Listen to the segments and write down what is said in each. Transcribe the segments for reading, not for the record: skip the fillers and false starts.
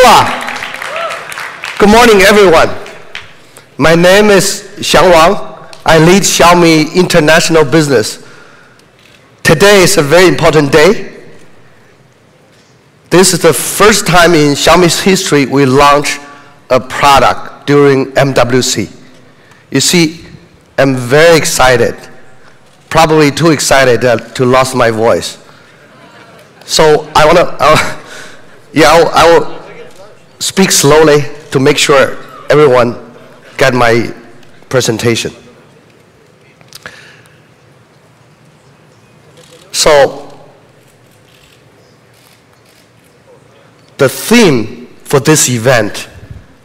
Hola! Good morning, everyone. My name is Xiaomi. I lead Xiaomi International Business. Today is a very important day. This is the first time in Xiaomi's history we launch a product during MWC. You see, I'm very excited, probably too excited to lose my voice. So I will speak slowly to make sure everyone get my presentation. So the theme for this event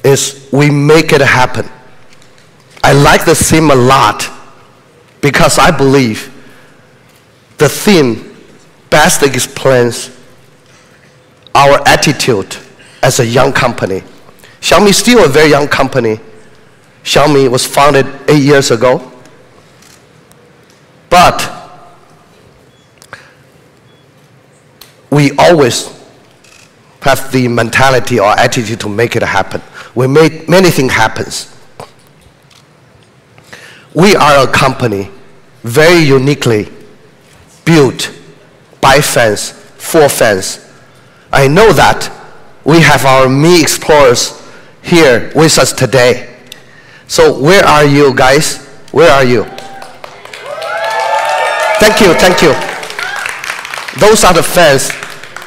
is we make it happen. I like the theme a lot because I believe the theme best explains our attitude as a young company. Xiaomi is still a very young company. Xiaomi was founded 8 years ago. But we always have the mentality or attitude to make it happen. We make many things happen. We are a company very uniquely built by fans, for fans. I know that we have our Mi Explorers here with us today. So where are you guys? Where are you? Thank you, thank you. Those are the fans.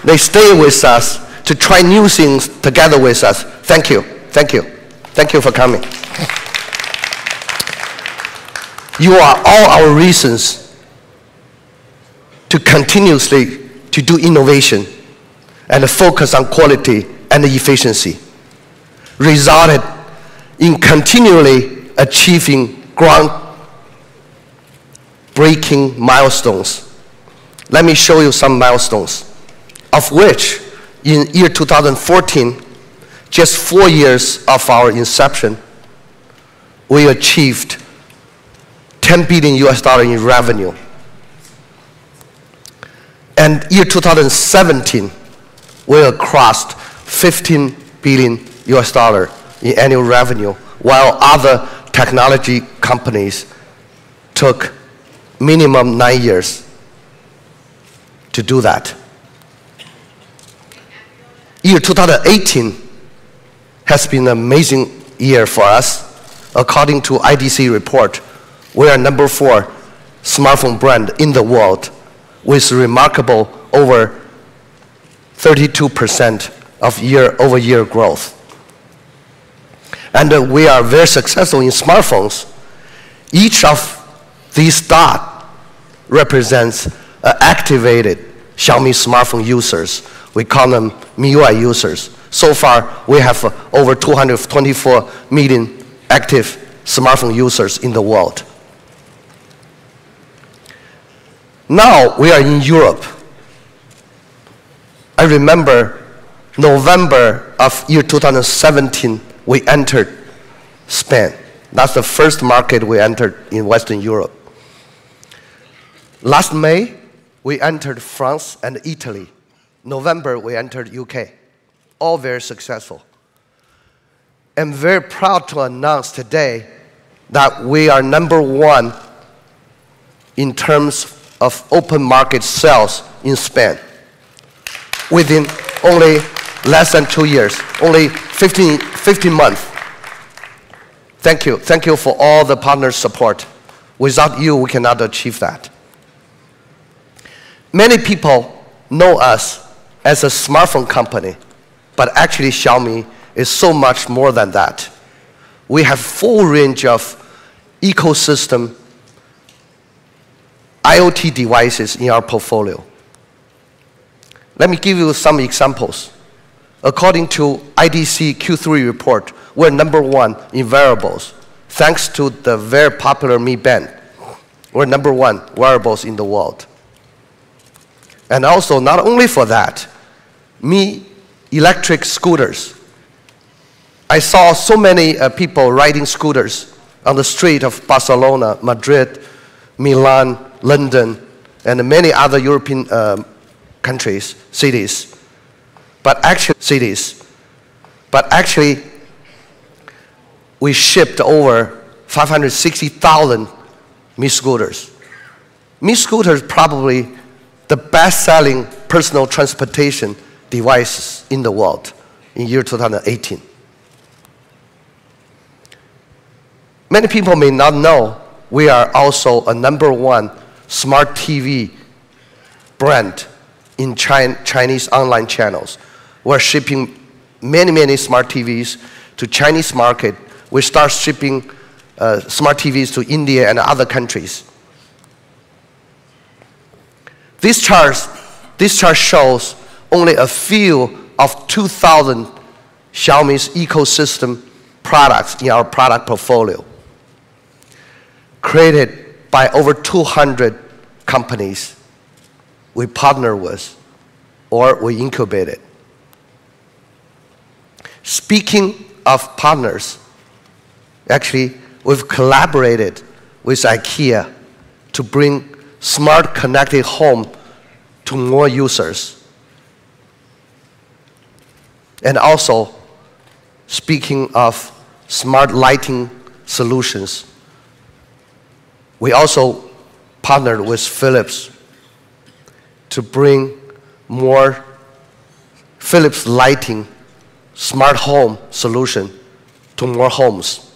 They stay with us to try new things together with us. Thank you, thank you. Thank you for coming. You are all our reasons to continuously to do innovation and focus on quality and efficiency, resulted in continually achieving groundbreaking milestones. Let me show you some milestones, of which in year 2014, just 4 years of our inception, we achieved $10 billion in revenue. And year 2017, we crossed $15 billion in annual revenue, while other technology companies took minimum 9 years to do that. Year 2018 has been an amazing year for us. According to IDC report, we are number 4 smartphone brand in the world with remarkable over 32% of year-over-year growth. And we are very successful in smartphones. Each of these dots represents activated Xiaomi smartphone users. We call them MIUI users. So far, we have over 224 million active smartphone users in the world. Now we are in Europe. I remember November of year 2017, we entered Spain. That's the first market we entered in Western Europe. Last May, we entered France and Italy. November, we entered UK. All very successful. I'm very proud to announce today that we are number 1 in terms of open market sales in Spain within only less than 2 years, only 15 months. Thank you. Thank you for all the partner support. Without you, we cannot achieve that. Many people know us as a smartphone company, but actually Xiaomi is so much more than that. We have full range of ecosystem IoT devices in our portfolio. Let me give you some examples. According to IDC Q3 report, we're number 1 in wearables, thanks to the very popular Mi Band. We're number 1 wearables in the world. And also, not only for that, Mi electric scooters. I saw so many people riding scooters on the street of Barcelona, Madrid, Milan, London, and many other European countries, cities. But actually cities, But actually, we shipped over 560,000 Mi scooters. Mi scooter is probably the best-selling personal transportation device in the world in year 2018. Many people may not know we are also a #1 smart TV brand in Chinese online channels. We're shipping many smart TVs to Chinese market. We start shipping smart TVs to India and other countries. This chart shows only a few of 2,000 Xiaomi's ecosystem products in our product portfolio, created by over 200 companies we partner with or we incubated. Speaking of partners, actually, we've collaborated with IKEA to bring smart connected home to more users. And also, speaking of smart lighting solutions, we also partnered with Philips to bring more Philips lighting smart home solution to more homes.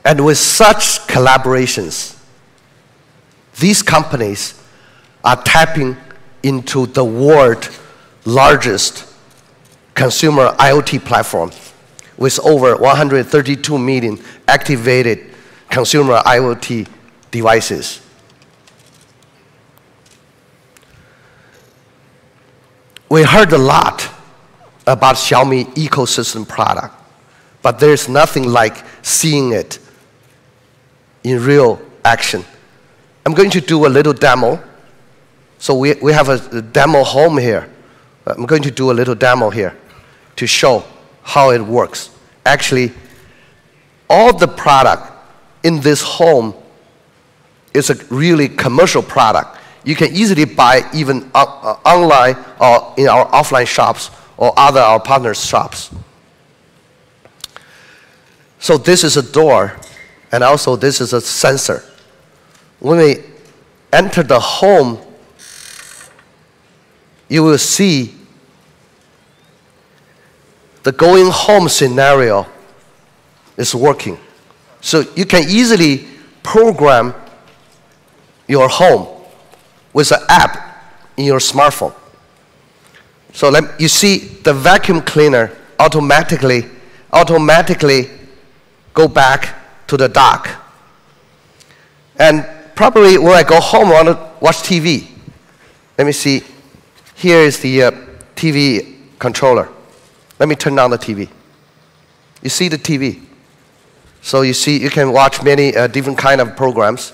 And with such collaborations, these companies are tapping into the world's largest consumer IoT platform with over 132 million activated consumer IoT devices. We heard a lot about Xiaomi ecosystem product, but there's nothing like seeing it in real action. I'm going to do a little demo. So we have a demo home here. I'm going to do a little demo here to show how it works. Actually, all the product in this home is a really commercial product. You can easily buy even online or in our offline shops or other our partners' shops. So this is a door, and also this is a sensor. When we enter the home, you will see the going home scenario is working. So you can easily program your home with an app in your smartphone. So you see the vacuum cleaner automatically go back to the dock. And probably when I go home, I want to watch TV. Let me see. Here is the TV controller. Let me turn on the TV. You see the TV. So you see, you can watch many different kind of programs.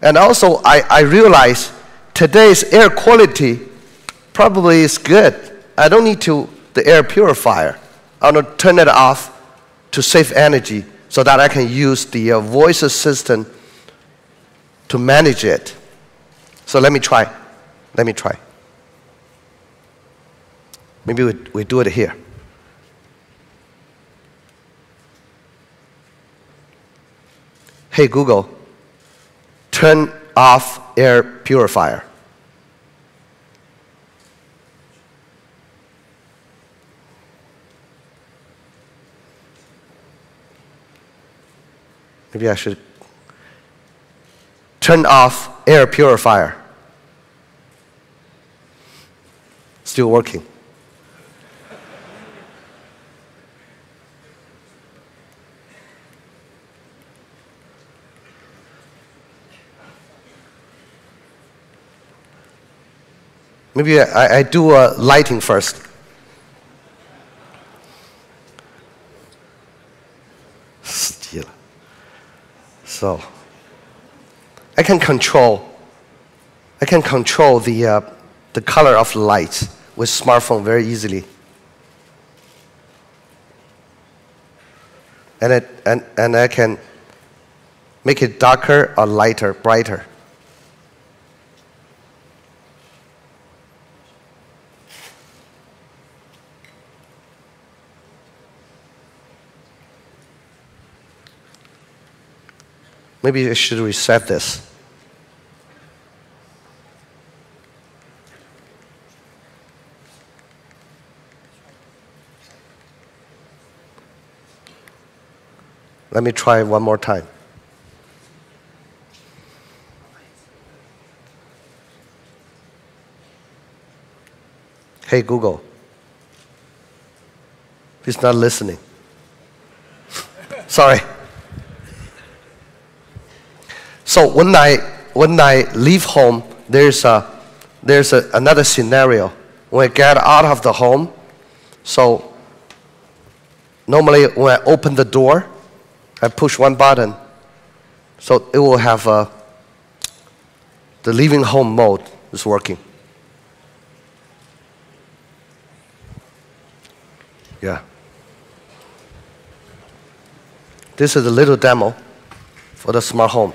And also, I realize today's air quality probably is good. I don't need the air purifier. I'm going to turn it off to save energy so that I can use the voice assistant to manage it. So let me try. Maybe we do it here. Hey Google, turn off air purifier. Maybe I should turn off air purifier. Still working. Maybe I do lighting first. Still. So I can control the color of lights with smartphone very easily. And I can make it darker or lighter, brighter. Maybe I should reset this. Let me try one more time. Hey, Google. He's not listening. Sorry. So when I leave home, there's another scenario. When I get out of the home, so normally when I open the door, I push one button, so it will have the leaving home mode is working. Yeah. This is a little demo for the smart home.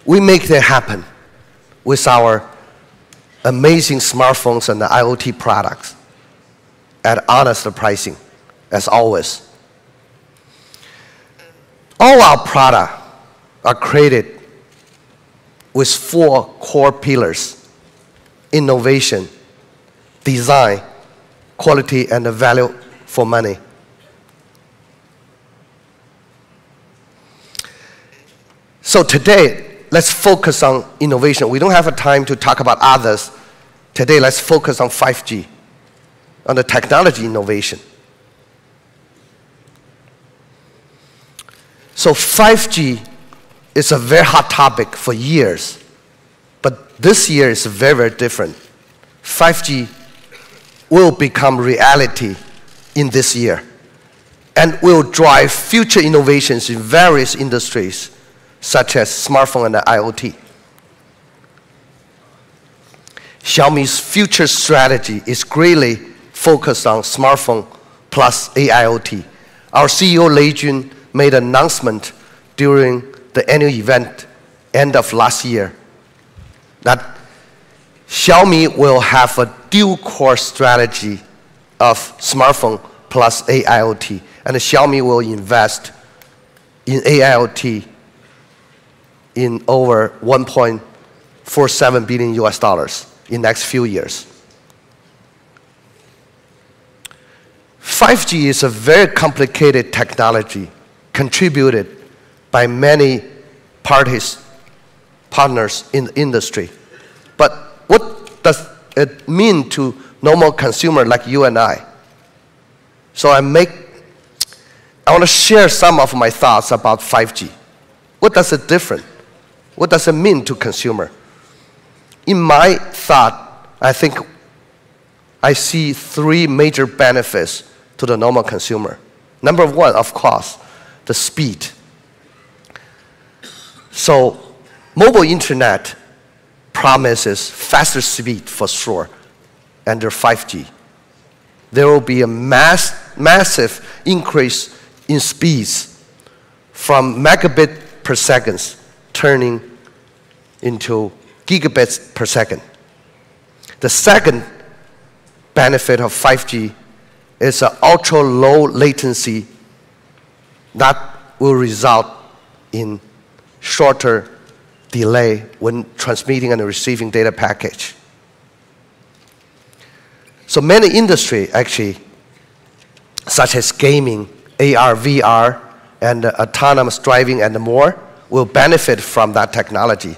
We make that happen with our amazing smartphones and the IoT products at honest pricing, as always. All our products are created with 4 core pillars: innovation, design, quality, and the value for money. So today, let's focus on innovation. We don't have a time to talk about others. Today, let's focus on 5G, on the technology innovation. So 5G is a very hot topic for years, but this year is very, very different. 5G will become reality in this year and will drive future innovations in various industries, such as smartphone and IoT. Xiaomi's future strategy is greatly focused on smartphone plus AIoT. Our CEO Lei Jun made an announcement during the annual event end of last year that Xiaomi will have a dual-core strategy of smartphone plus AIoT, and Xiaomi will invest in AIoT in over $1.47 billion in next few years. 5G is a very complicated technology contributed by many partners in the industry. But what does it mean to normal consumer like you and I? So I want to share some of my thoughts about 5G. What does it different? What does it mean to consumer? In my thought, I think I see 3 major benefits to the normal consumer. Number 1, of course, the speed. So mobile internet promises faster speed for sure under 5G. There will be a massive increase in speeds from megabit per second turning into gigabits per second. The second benefit of 5G is an ultra low latency that will result in shorter delay when transmitting and receiving data package. So many industries actually, such as gaming, AR, VR, and autonomous driving and more, will benefit from that technology.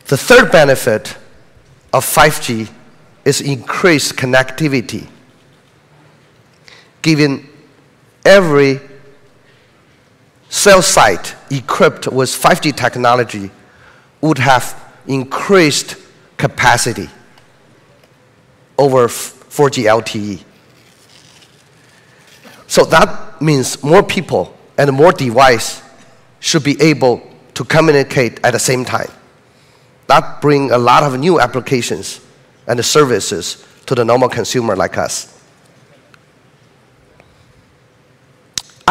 The third benefit of 5G is increased connectivity. Given every cell site equipped with 5G technology would have increased capacity over 4G LTE. So that means more people and more devices should be able to communicate at the same time. That brings a lot of new applications and services to the normal consumer like us.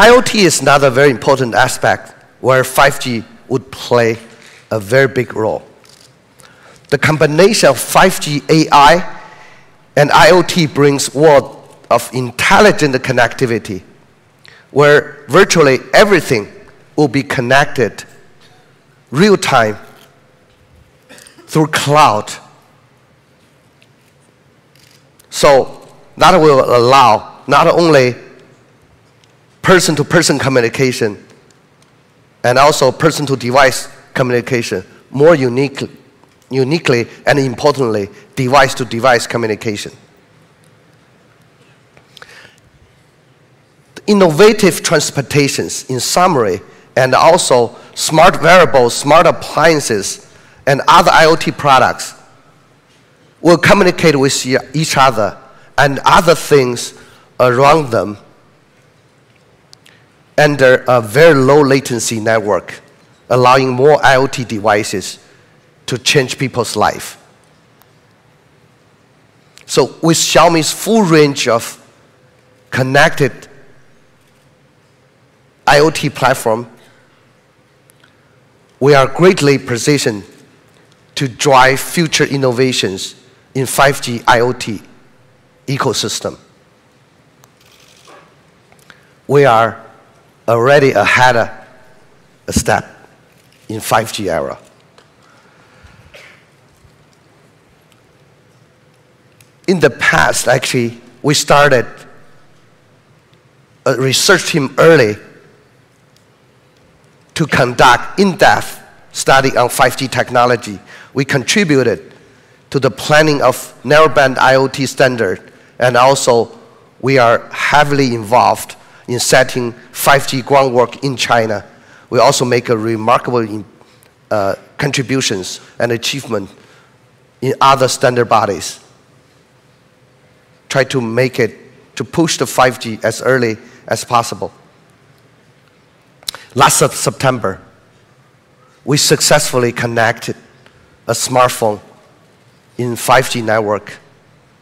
IoT is another very important aspect where 5G would play a very big role. The combination of 5G AI and IoT brings world of intelligent connectivity, where virtually everything will be connected real time through cloud. So that will allow not only person-to-person communication and also person-to-device communication, more uniquely and importantly, device-to-device communication. Innovative transportations, in summary, and also smart wearables, smart appliances, and other IoT products will communicate with each other and other things around them under a very low latency network, allowing more IoT devices to change people's life. So with Xiaomi's full range of connected IoT platform, we are greatly positioned to drive future innovations in 5G IoT ecosystem. We are already ahead a step in 5G era. In the past, actually, we started a research team early to conduct in-depth study on 5G technology. We contributed to the planning of narrowband IoT standard, and also we are heavily involved in setting 5G groundwork in China. We also make a remarkable contributions and achievement in other standard bodies. Try to make it, to push the 5G as early as possible. Last September, we successfully connected a smartphone in 5G network.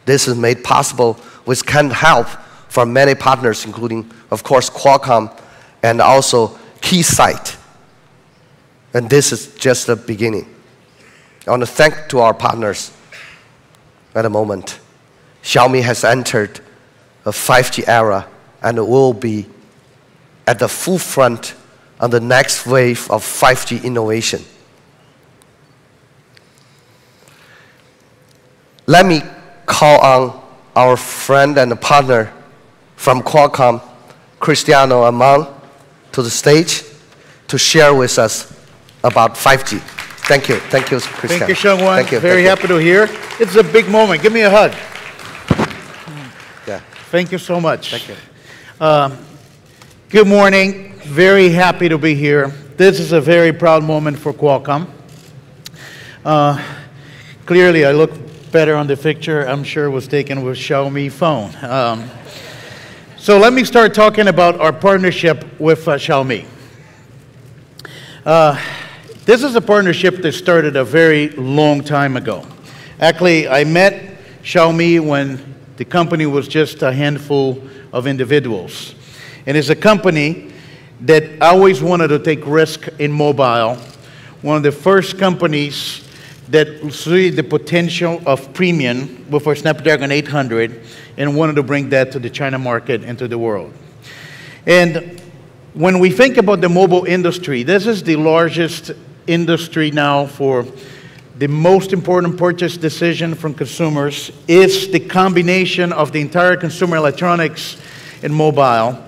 This is made possible with kind help from many partners, including, of course, Qualcomm and also Keysight. And this is just the beginning. I want to thank to our partners at the moment. Xiaomi has entered a 5G era and will be at the forefront on the next wave of 5G innovation. Let me call on our friend and partner from Qualcomm, Cristiano Amon, to the stage to share with us about 5G. Thank you, Cristiano. Thank you, Seung-Wan. Thank you. Very happy to hear. It's a big moment. Give me a hug. Yeah. Thank you so much. Thank you. Good morning. Very happy to be here. This is a very proud moment for Qualcomm. Clearly, I look better on the picture. I'm sure it was taken with Xiaomi phone. So let me start talking about our partnership with Xiaomi. This is a partnership that started a very long time ago. Actually, I met Xiaomi when the company was just a handful of individuals. And it's a company that always wanted to take risk in mobile. One of the first companies that see the potential of premium with our Snapdragon 800 and wanted to bring that to the China market and to the world. And when we think about the mobile industry, this is the largest industry now for the most important purchase decision from consumers. It's the combination of the entire consumer electronics and mobile.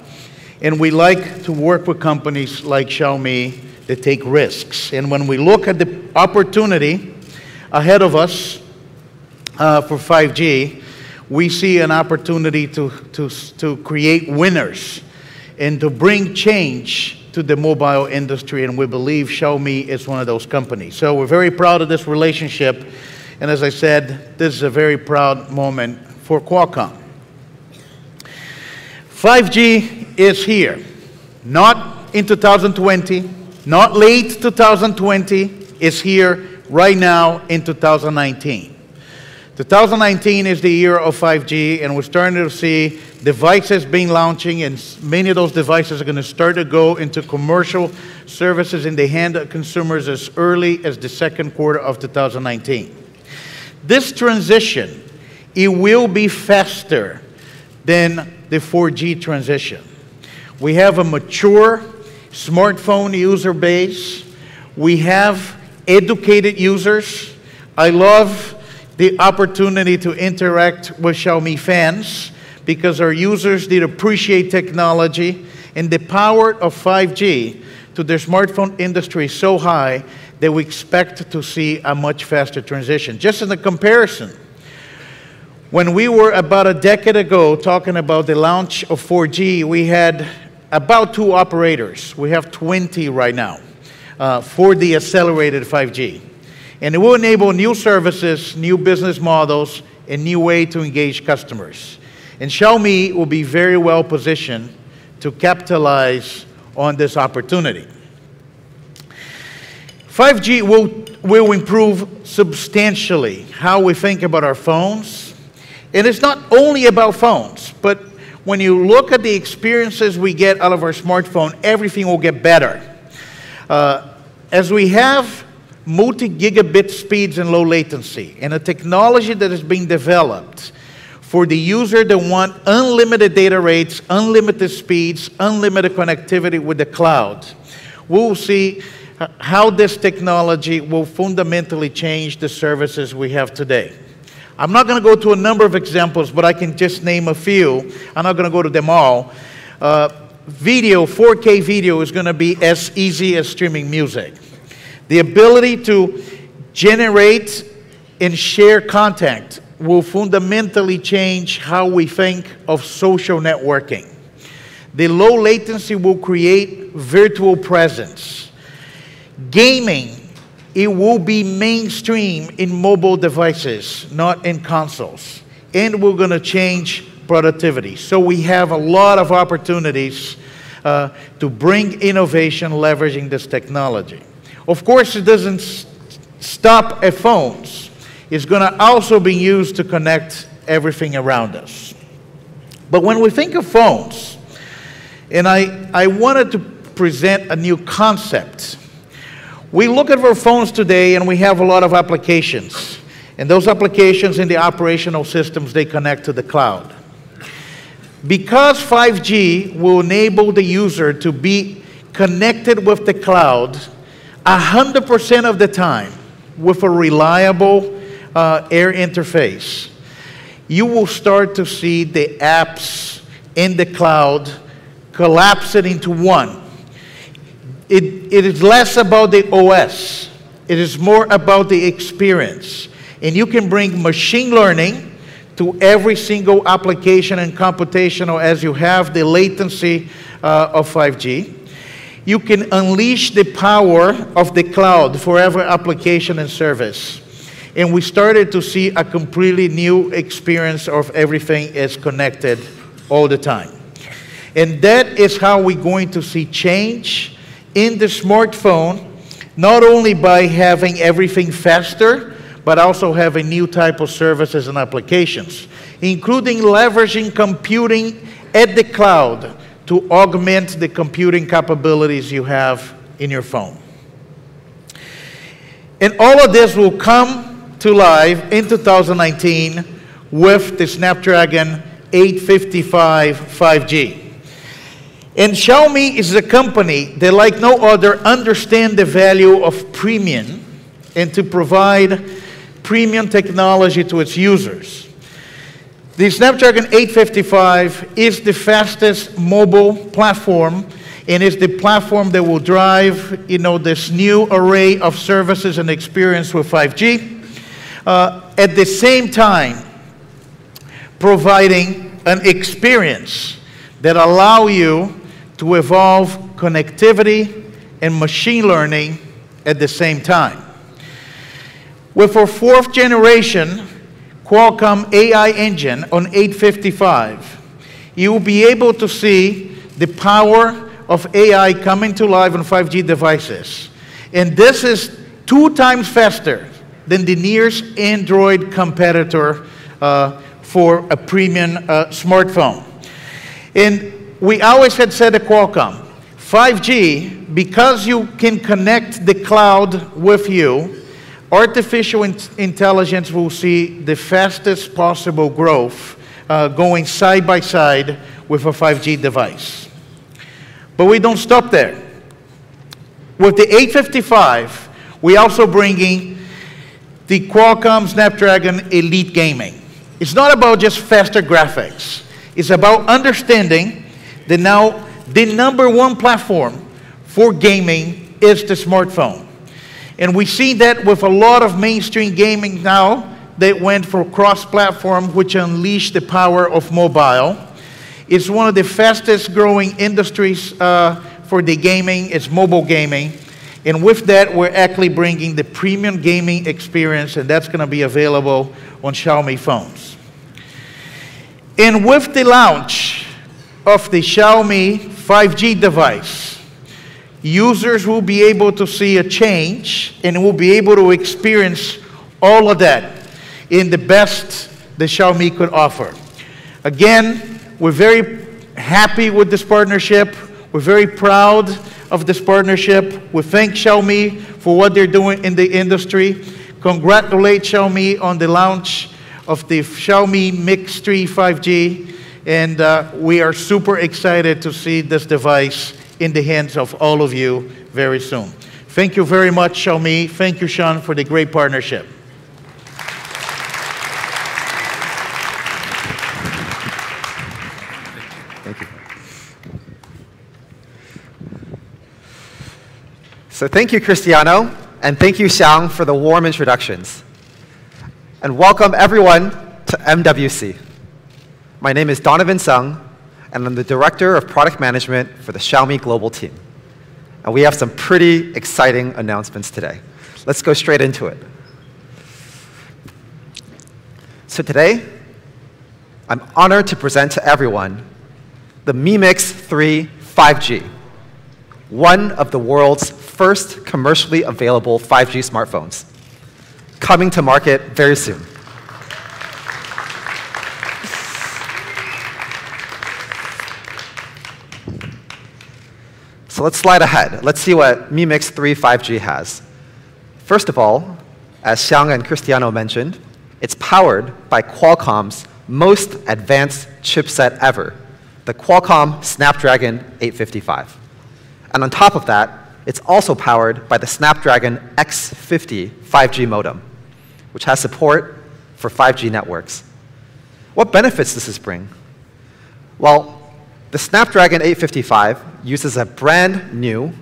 And we like to work with companies like Xiaomi that take risks. And when we look at the opportunity ahead of us for 5G, we see an opportunity to create winners and to bring change to the mobile industry, and we believe Xiaomi is one of those companies. So we're very proud of this relationship, and as I said, this is a very proud moment for Qualcomm. 5G is here, not in 2020, not late 2020, it's here right now in 2019. 2019 is the year of 5G, and we're starting to see devices being launching, and many of those devices are going to start to go into commercial services in the hand of consumers as early as the second quarter of 2019. This transition, it will be faster than the 4G transition. We have a mature smartphone user base. We have educated users. I love the opportunity to interact with Xiaomi fans because our users did appreciate technology, and the power of 5G to the smartphone industry is so high that we expect to see a much faster transition. Just as a comparison, when we were about a decade ago talking about the launch of 4G, we had about 2 operators. We have 20 right now for the accelerated 5G. And it will enable new services, new business models, and new way to engage customers. And Xiaomi will be very well positioned to capitalize on this opportunity. 5G will improve substantially how we think about our phones. And it's not only about phones, but when you look at the experiences we get out of our smartphone, everything will get better. As we have multi-gigabit speeds and low latency, and a technology that is being developed for the user that want unlimited data rates, unlimited speeds, unlimited connectivity with the cloud, we'll see how this technology will fundamentally change the services we have today. I'm not going to go to a number of examples, but I can just name a few. I'm not going to go to them all. Video, 4K video is going to be as easy as streaming music. The ability to generate and share content will fundamentally change how we think of social networking. The low latency will create virtual presence. Gaming, it will be mainstream in mobile devices, not in consoles. And we're going to change productivity. So we have a lot of opportunities to bring innovation leveraging this technology. Of course, it doesn't stop at phones. It's going to also be used to connect everything around us. But when we think of phones, and I wanted to present a new concept. We look at our phones today and we have a lot of applications. And those applications in the operational systems, they connect to the cloud. Because 5G will enable the user to be connected with the cloud 100% of the time with a reliable air interface, you will start to see the apps in the cloud collapse it into one. It is less about the OS. It is more about the experience. And you can bring machine learning to every single application and computational as you have the latency of 5G. You can unleash the power of the cloud for every application and service. And we started to see a completely new experience of everything is connected all the time. And that is how we're going to see change in the smartphone, not only by having everything faster, but also having new type of services and applications, including leveraging computing at the cloud to augment the computing capabilities you have in your phone. And all of this will come to life in 2019 with the Snapdragon 855 5G. And Xiaomi is a company that, like no other, understands the value of premium and to provide premium technology to its users. The Snapdragon 855 is the fastest mobile platform and is the platform that will drive, this new array of services and experience with 5G. At the same time, providing an experience that allow you to evolve connectivity and machine learning at the same time. With our 4th generation Qualcomm AI engine on 855, you will be able to see the power of AI coming to life on 5G devices. And this is 2 times faster than the nearest Android competitor for a premium smartphone. And we always had said at Qualcomm, 5G, because you can connect the cloud with you, artificial intelligence will see the fastest possible growth going side by side with a 5G device. But we don't stop there. With the 855, we also bringing the Qualcomm Snapdragon Elite Gaming. It's not about just faster graphics. It's about understanding that now the #1 platform for gaming is the smartphone. And we see that with a lot of mainstream gaming now that went for cross-platform, which unleashed the power of mobile. It's one of the fastest growing industries for the gaming, it's mobile gaming. And with that, we're actually bringing the premium gaming experience, and that's going to be available on Xiaomi phones. And with the launch of the Xiaomi 5G device, users will be able to see a change and will be able to experience all of that in the best that Xiaomi could offer. Again, we're very happy with this partnership. We're very proud of this partnership. We thank Xiaomi for what they're doing in the industry. Congratulate Xiaomi on the launch of the Xiaomi Mix 3 5G. And we are super excited to see this device in the hands of all of you very soon. Thank you very much, Xiaomi. Thank you, Sean, for the great partnership. Thank you. So thank you, Cristiano, and thank you, Xiang, for the warm introductions. And welcome everyone to MWC. My name is Donovan Sung, and I'm the Director of Product Management for the Xiaomi Global team. And we have some pretty exciting announcements today. Let's go straight into it. So today, I'm honored to present to everyone the Mi Mix 3 5G, one of the world's first commercially available 5G smartphones, coming to market very soon. So let's slide ahead. Let's see what Mi Mix 3 5G has. First of all, as Xiang and Cristiano mentioned, it's powered by Qualcomm's most advanced chipset ever, the Qualcomm Snapdragon 855. And on top of that, it's also powered by the Snapdragon X50 5G modem, which has support for 5G networks. What benefits does this bring? Well, the Snapdragon 855 uses a brand new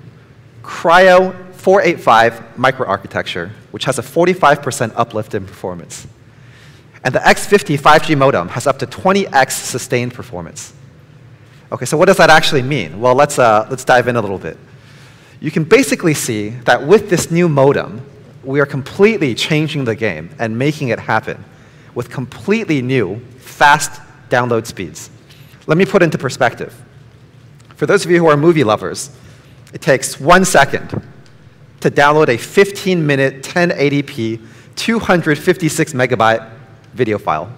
Cryo 485 microarchitecture, which has a 45% uplift in performance. And the X50 5G modem has up to 20x sustained performance. Okay, so what does that actually mean? Well, let's dive in a little bit. You can basically see that with this new modem, we are completely changing the game and making it happen with completely new, fast download speeds. Let me put into perspective. For those of you who are movie lovers, it takes 1 second to download a 15-minute 1080p 256 megabyte video file.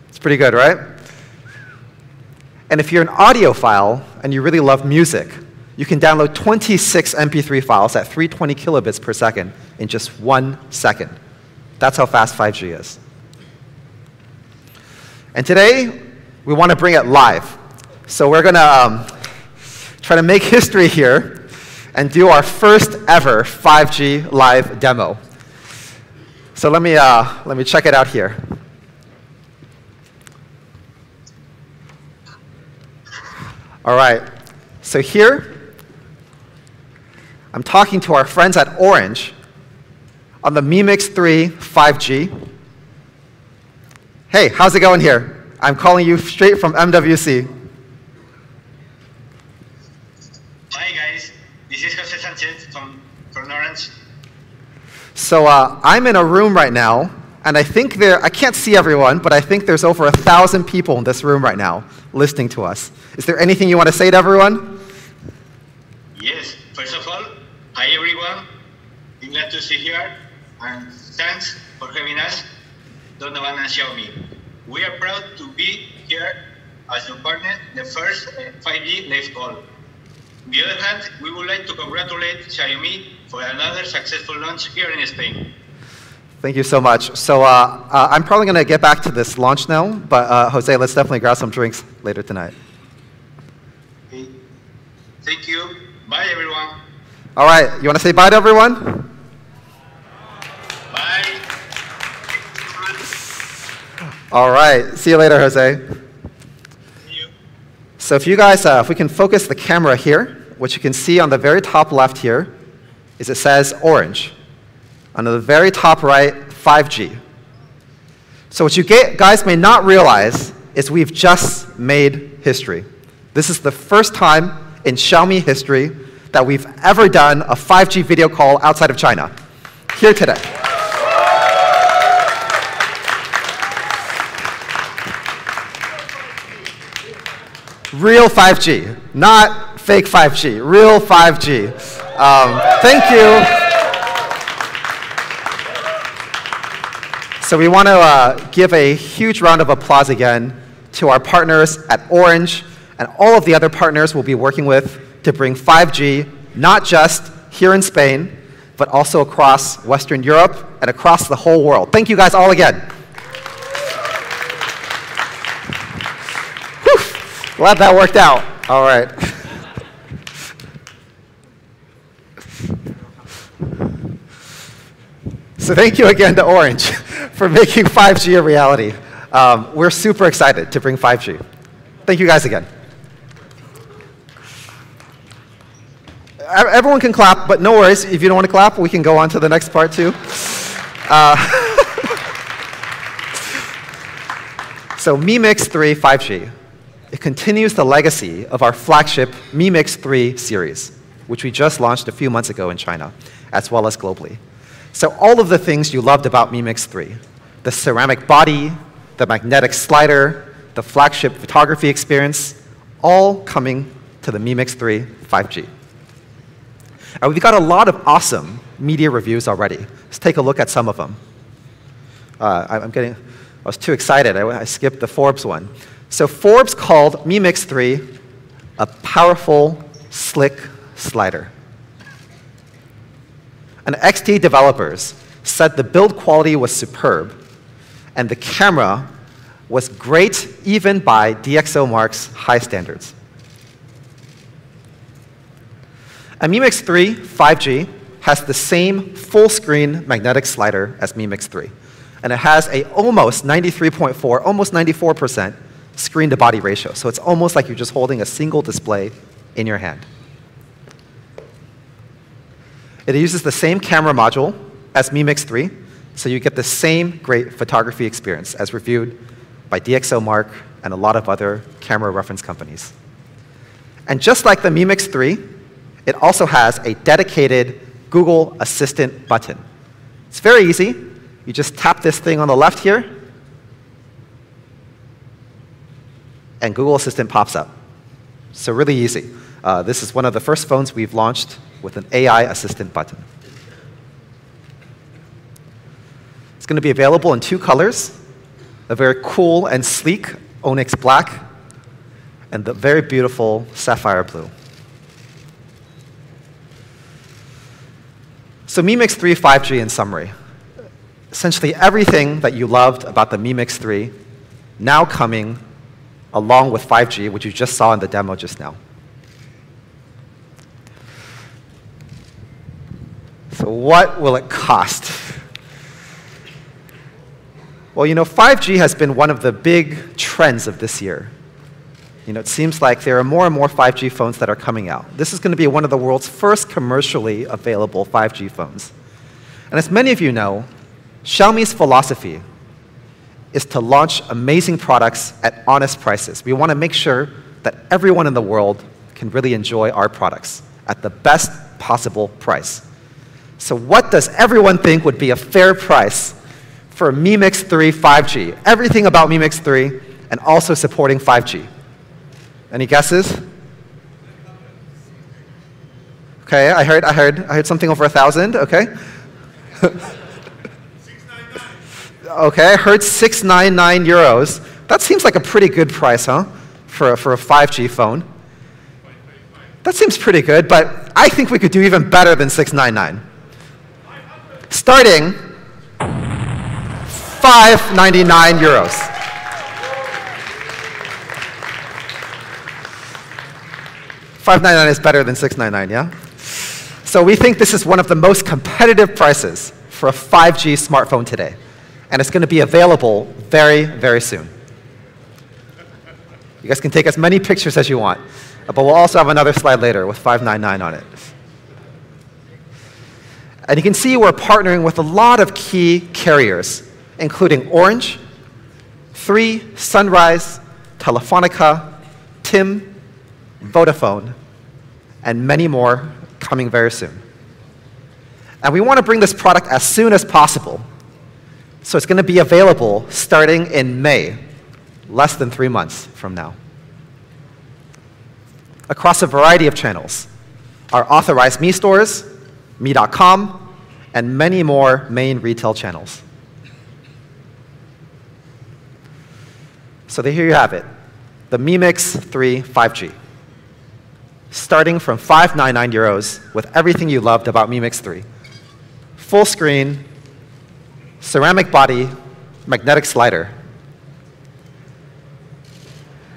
It's pretty good, right? And if you're an audiophile and you really love music, you can download 26 MP3 files at 320 kilobits per second in just 1 second. That's how fast 5G is. And today, we want to bring it live. So we're going to try to make history here and do our first ever 5G live demo. So let me check it out here. All right. So here, I'm talking to our friends at Orange on the Mi Mix 3 5G. Hey, how's it going here? I'm calling you straight from MWC. Hi guys, this is Jose Sanchez from Orange. So I'm in a room right now, and I think I can't see everyone, but I think there's over 1,000 people in this room right now listening to us. Is there anything you want to say to everyone? Yes, first of all, hi everyone. I'm glad to see you here. and thanks for having us, Donovan and Xiaomi. We are proud to be here as your partner, the first 5G live call. On the other hand, we would like to congratulate Xiaomi for another successful launch here in Spain. Thank you so much. So I'm probably going to get back to this launch now, but Jose, let's definitely grab some drinks later tonight. Okay. Thank you. Bye, everyone. All right, you want to say bye to everyone? Bye. All right, see you later, Jose. See you. So if you guys, if we can focus the camera here, what you can see on the very top left here is it says orange. On the very top right, 5G. So what you guys may not realize is we've just made history. This is the first time in Xiaomi history that we've ever done a 5G video call outside of China, here today. Real 5G, not fake 5G, real 5G. Thank you. So we want to give a huge round of applause again to our partners at Orange and all of the other partners we'll be working with to bring 5G, not just here in Spain, but also across Western Europe and across the whole world. Thank you guys all again. Whew, glad that worked out. All right. So thank you again to Orange for making 5G a reality. We're super excited to bring 5G. Thank you guys again. Everyone can clap, but no worries. If you don't want to clap, we can go on to the next part too. So Mi Mix 3 5G. It continues the legacy of our flagship Mi Mix 3 series, which we just launched a few months ago in China, as well as globally. So all of the things you loved about Mi Mix 3, the ceramic body, the magnetic slider, the flagship photography experience, all coming to the Mi Mix 3 5G. And we've got a lot of awesome media reviews already. Let's take a look at some of them. I was too excited. I skipped the Forbes one. So Forbes called Mi Mix 3 a powerful, slick slider. And XT developers said the build quality was superb, and the camera was great even by DxOMark's high standards. And Mi Mix 3 5G has the same full-screen magnetic slider as Mi Mix 3, and it has a almost 93.4, almost 94% screen-to-body ratio. So it's almost like you're just holding a single display in your hand. It uses the same camera module as Mi Mix 3, so you get the same great photography experience as reviewed by DxOMark and a lot of other camera reference companies. And just like the Mi Mix 3, it also has a dedicated Google Assistant button. It's very easy. You just tap this thing on the left here, and Google Assistant pops up. So really easy. This is one of the first phones we've launched with an AI assistant button. It's going to be available in 2 colors, a very cool and sleek Onyx black, and the very beautiful sapphire blue. So Mi Mix 3 5G in summary. Essentially everything that you loved about the Mi Mix 3 now coming along with 5G, which you just saw in the demo just now. So what will it cost? Well, you know, 5G has been one of the big trends of this year. You know, it seems like there are more and more 5G phones that are coming out. This is going to be one of the world's first commercially available 5G phones. And as many of you know, Xiaomi's philosophy is to launch amazing products at honest prices. We want to make sure that everyone in the world can really enjoy our products at the best possible price. So what does everyone think would be a fair price for Mi Mix 3 5G? Everything about Mi Mix 3 and also supporting 5G. Any guesses? Okay, I heard something over 1,000, okay. Okay, I heard 699 euros. That seems like a pretty good price, huh? For a 5G phone. That seems pretty good, but I think we could do even better than 699. Starting 599 euros. $599 is better than $699, yeah? So we think this is one of the most competitive prices for a 5G smartphone today. And it's going to be available very, very soon. You guys can take as many pictures as you want. But we'll also have another slide later with 599 on it. And you can see we're partnering with a lot of key carriers, including Orange, 3, Sunrise, Telefonica, TIM, Vodafone, and many more coming very soon. And we want to bring this product as soon as possible. So it's going to be available starting in May, less than 3 months from now, across a variety of channels. Our authorized Mi stores, Mi.com, and many more main retail channels. So here you have it, the Mi Mix 3 5G. Starting from 599 euros with everything you loved about Mi Mix 3. Full screen, ceramic body, magnetic slider.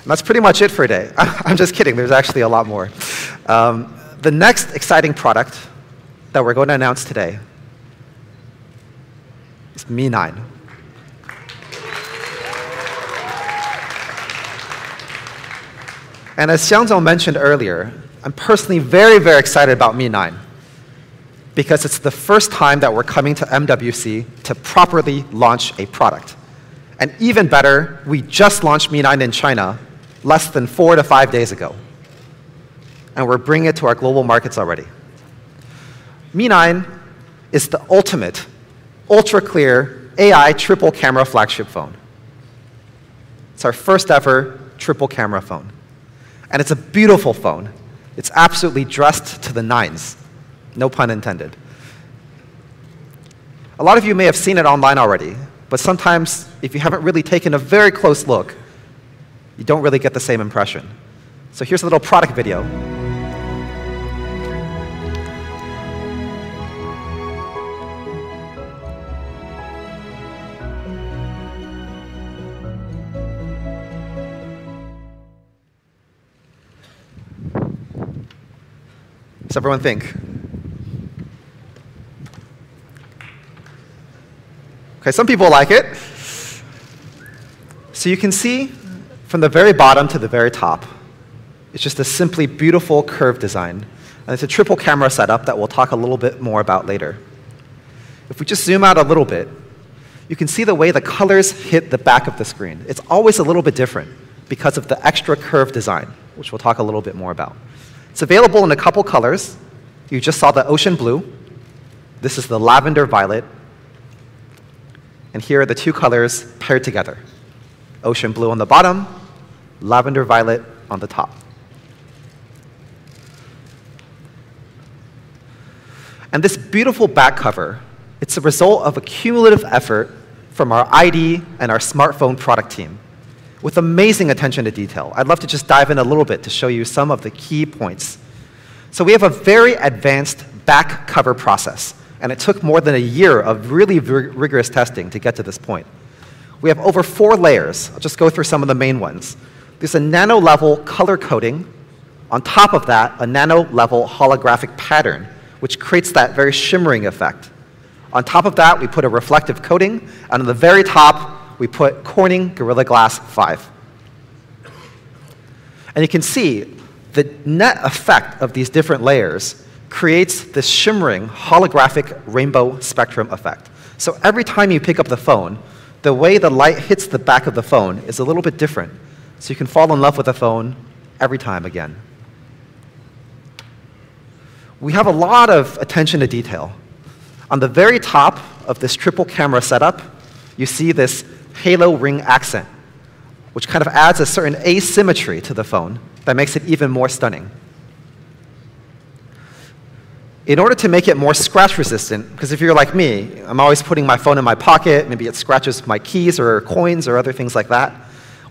And that's pretty much it for today. I'm just kidding, there's actually a lot more. The next exciting product that we're going to announce today is Mi 9. And as Xiangzong mentioned earlier, I'm personally very, very excited about Mi 9 because it's the first time that we're coming to MWC to properly launch a product. And even better, we just launched Mi 9 in China less than 4 to 5 days ago. And we're bringing it to our global markets already. Mi 9 is the ultimate, ultra-clear AI triple camera flagship phone. It's our first ever triple camera phone. And it's a beautiful phone. It's absolutely dressed to the nines. No pun intended. A lot of you may have seen it online already, but sometimes if you haven't really taken a very close look, you don't really get the same impression. So here's a little product video. Does everyone think? Okay, some people like it. So you can see from the very bottom to the very top, it's just a simply beautiful curved design. And it's a triple camera setup that we'll talk a little bit more about later. If we just zoom out a little bit, you can see the way the colors hit the back of the screen. It's always a little bit different because of the extra curved design, which we'll talk a little bit more about. It's available in a couple colors. You just saw the ocean blue. This is the lavender violet. And here are the two colors paired together. Ocean blue on the bottom, lavender violet on the top. And this beautiful back cover, it's a result of a cumulative effort from our ID and our smartphone product team with amazing attention to detail. I'd love to just dive in a little bit to show you some of the key points. So we have a very advanced back cover process, and it took more than a year of really rigorous testing to get to this point. We have over 4 layers. I'll just go through some of the main ones. There's a nano-level color coding. On top of that, a nano-level holographic pattern, which creates that very shimmering effect. On top of that, we put a reflective coating, and on the very top, we put Corning Gorilla Glass 5. And you can see the net effect of these different layers creates this shimmering holographic rainbow spectrum effect. So every time you pick up the phone, the way the light hits the back of the phone is a little bit different. So you can fall in love with the phone every time again. We have a lot of attention to detail. On the very top of this triple camera setup, you see this halo ring accent, which kind of adds a certain asymmetry to the phone that makes it even more stunning. In order to make it more scratch resistant, because if you're like me, I'm always putting my phone in my pocket, maybe it scratches my keys or coins or other things like that,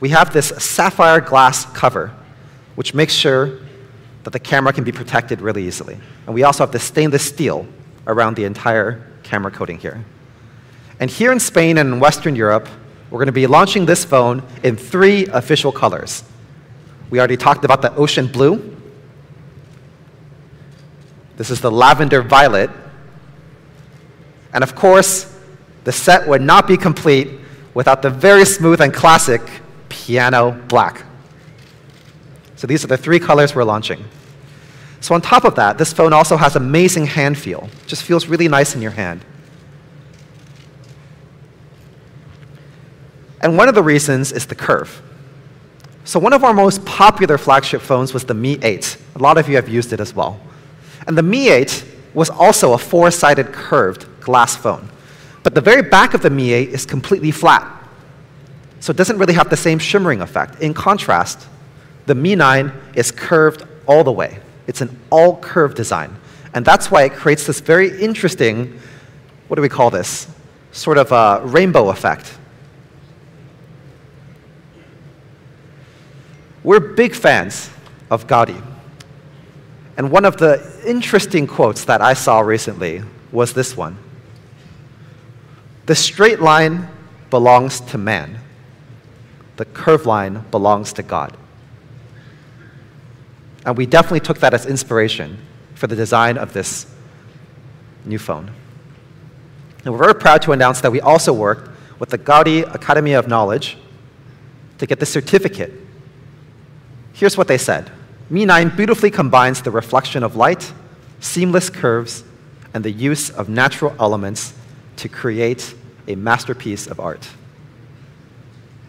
we have this sapphire glass cover, which makes sure that the camera can be protected really easily. And we also have this stainless steel around the entire camera coating here. And here in Spain and in Western Europe, we're going to be launching this phone in 3 official colors. We already talked about the ocean blue. This is the lavender violet. And of course, the set would not be complete without the very smooth and classic piano black. So these are the 3 colors we're launching. So on top of that, this phone also has amazing hand feel. It just feels really nice in your hand. And one of the reasons is the curve. So one of our most popular flagship phones was the Mi 8. A lot of you have used it as well. And the Mi 8 was also a 4-sided curved glass phone. But the very back of the Mi 8 is completely flat. So it doesn't really have the same shimmering effect. In contrast, the Mi 9 is curved all the way. It's an all-curved design. And that's why it creates this very interesting, what do we call this? Sort of a rainbow effect. We're big fans of Gaudi. And one of the interesting quotes that I saw recently was this one. The straight line belongs to man. The curved line belongs to God. And we definitely took that as inspiration for the design of this new phone. And we're very proud to announce that we also worked with the Gaudi Academy of Knowledge to get the certificate. Here's what they said. Mi 9 beautifully combines the reflection of light, seamless curves, and the use of natural elements to create a masterpiece of art.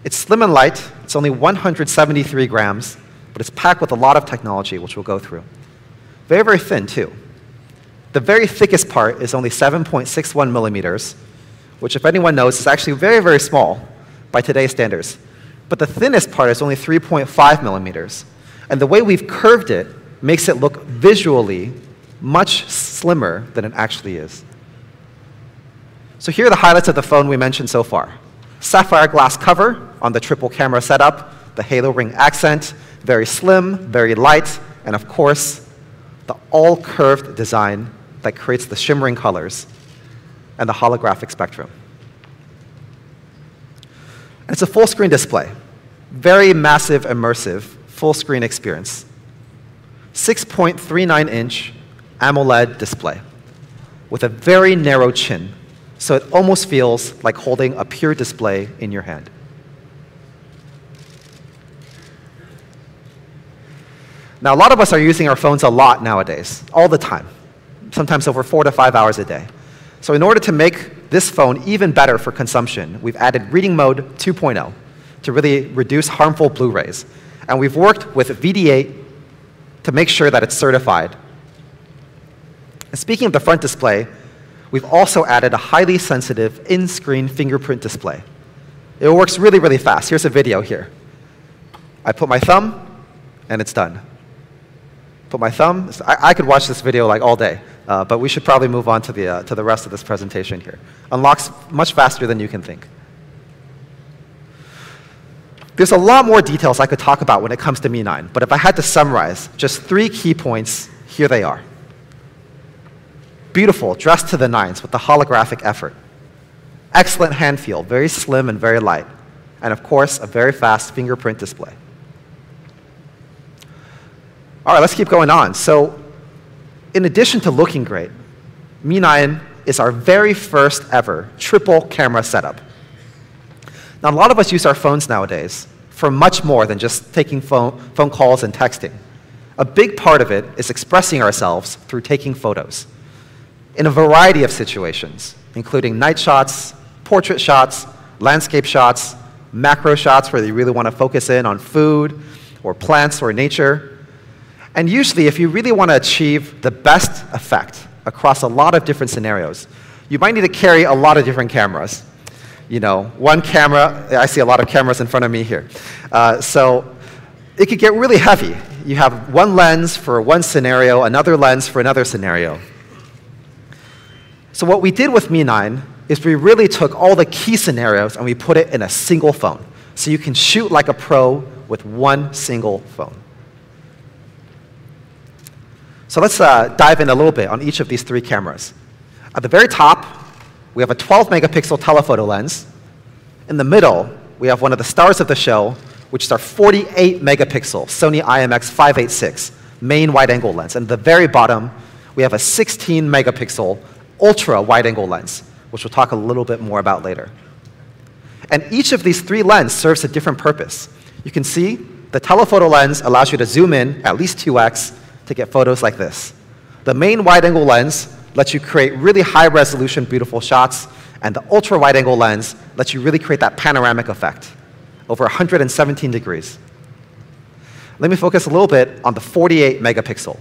It's slim and light. It's only 173 grams, but it's packed with a lot of technology, which we'll go through. Very, very thin, too. The very thickest part is only 7.61 millimeters, which, if anyone knows, is actually very, very small by today's standards. But the thinnest part is only 3.5 millimeters. And the way we've curved it makes it look visually much slimmer than it actually is. So here are the highlights of the phone we mentioned so far. Sapphire glass cover on the triple camera setup, the halo ring accent, very slim, very light, and of course, the all-curved design that creates the shimmering colors and the holographic spectrum. And it's a full-screen display. Very massive, immersive, full-screen experience. 6.39-inch AMOLED display with a very narrow chin, so it almost feels like holding a pure display in your hand. Now, a lot of us are using our phones a lot nowadays, all the time, sometimes over 4 to 5 hours a day. So in order to make this phone even better for consumption, we've added Reading Mode 2.0 to really reduce harmful blue rays. And we've worked with VD8 to make sure that it's certified. And speaking of the front display, we've also added a highly sensitive in-screen fingerprint display. It works really, really fast. Here's a video here. I put my thumb, and it's done. Put my thumb. I could watch this video like all day, but we should probably move on to the rest of this presentation here. Unlocks much faster than you can think. There's a lot more details I could talk about when it comes to Mi 9, but if I had to summarize just 3 key points, here they are. Beautiful, dressed to the nines with the holographic effort. Excellent hand feel, very slim and very light. And of course, a very fast fingerprint display. All right, let's keep going on. So in addition to looking great, Mi 9 is our very first ever triple camera setup. Now, a lot of us use our phones nowadays for much more than just taking phone calls and texting. A big part of it is expressing ourselves through taking photos in a variety of situations, including night shots, portrait shots, landscape shots, macro shots where you really want to focus in on food or plants or nature. And usually, if you really want to achieve the best effect across a lot of different scenarios, you might need to carry a lot of different cameras. You know, one camera, I see a lot of cameras in front of me here. So it could get really heavy. You have one lens for one scenario, another lens for another scenario. So what we did with Mi 9 is we really took all the key scenarios and we put it in a single phone. So you can shoot like a pro with one single phone. So let's dive in a little bit on each of these three cameras. At the very top, we have a 12-megapixel telephoto lens. In the middle, we have one of the stars of the show, which is our 48-megapixel Sony IMX586 main wide-angle lens. And at the very bottom, we have a 16-megapixel ultra wide-angle lens, which we'll talk a little bit more about later. And each of these three lenses serves a different purpose. You can see the telephoto lens allows you to zoom in at least 2x to get photos like this. The main wide-angle lens lets you create really high-resolution, beautiful shots, and the ultra-wide-angle lens lets you really create that panoramic effect over 117 degrees. Let me focus a little bit on the 48-megapixel.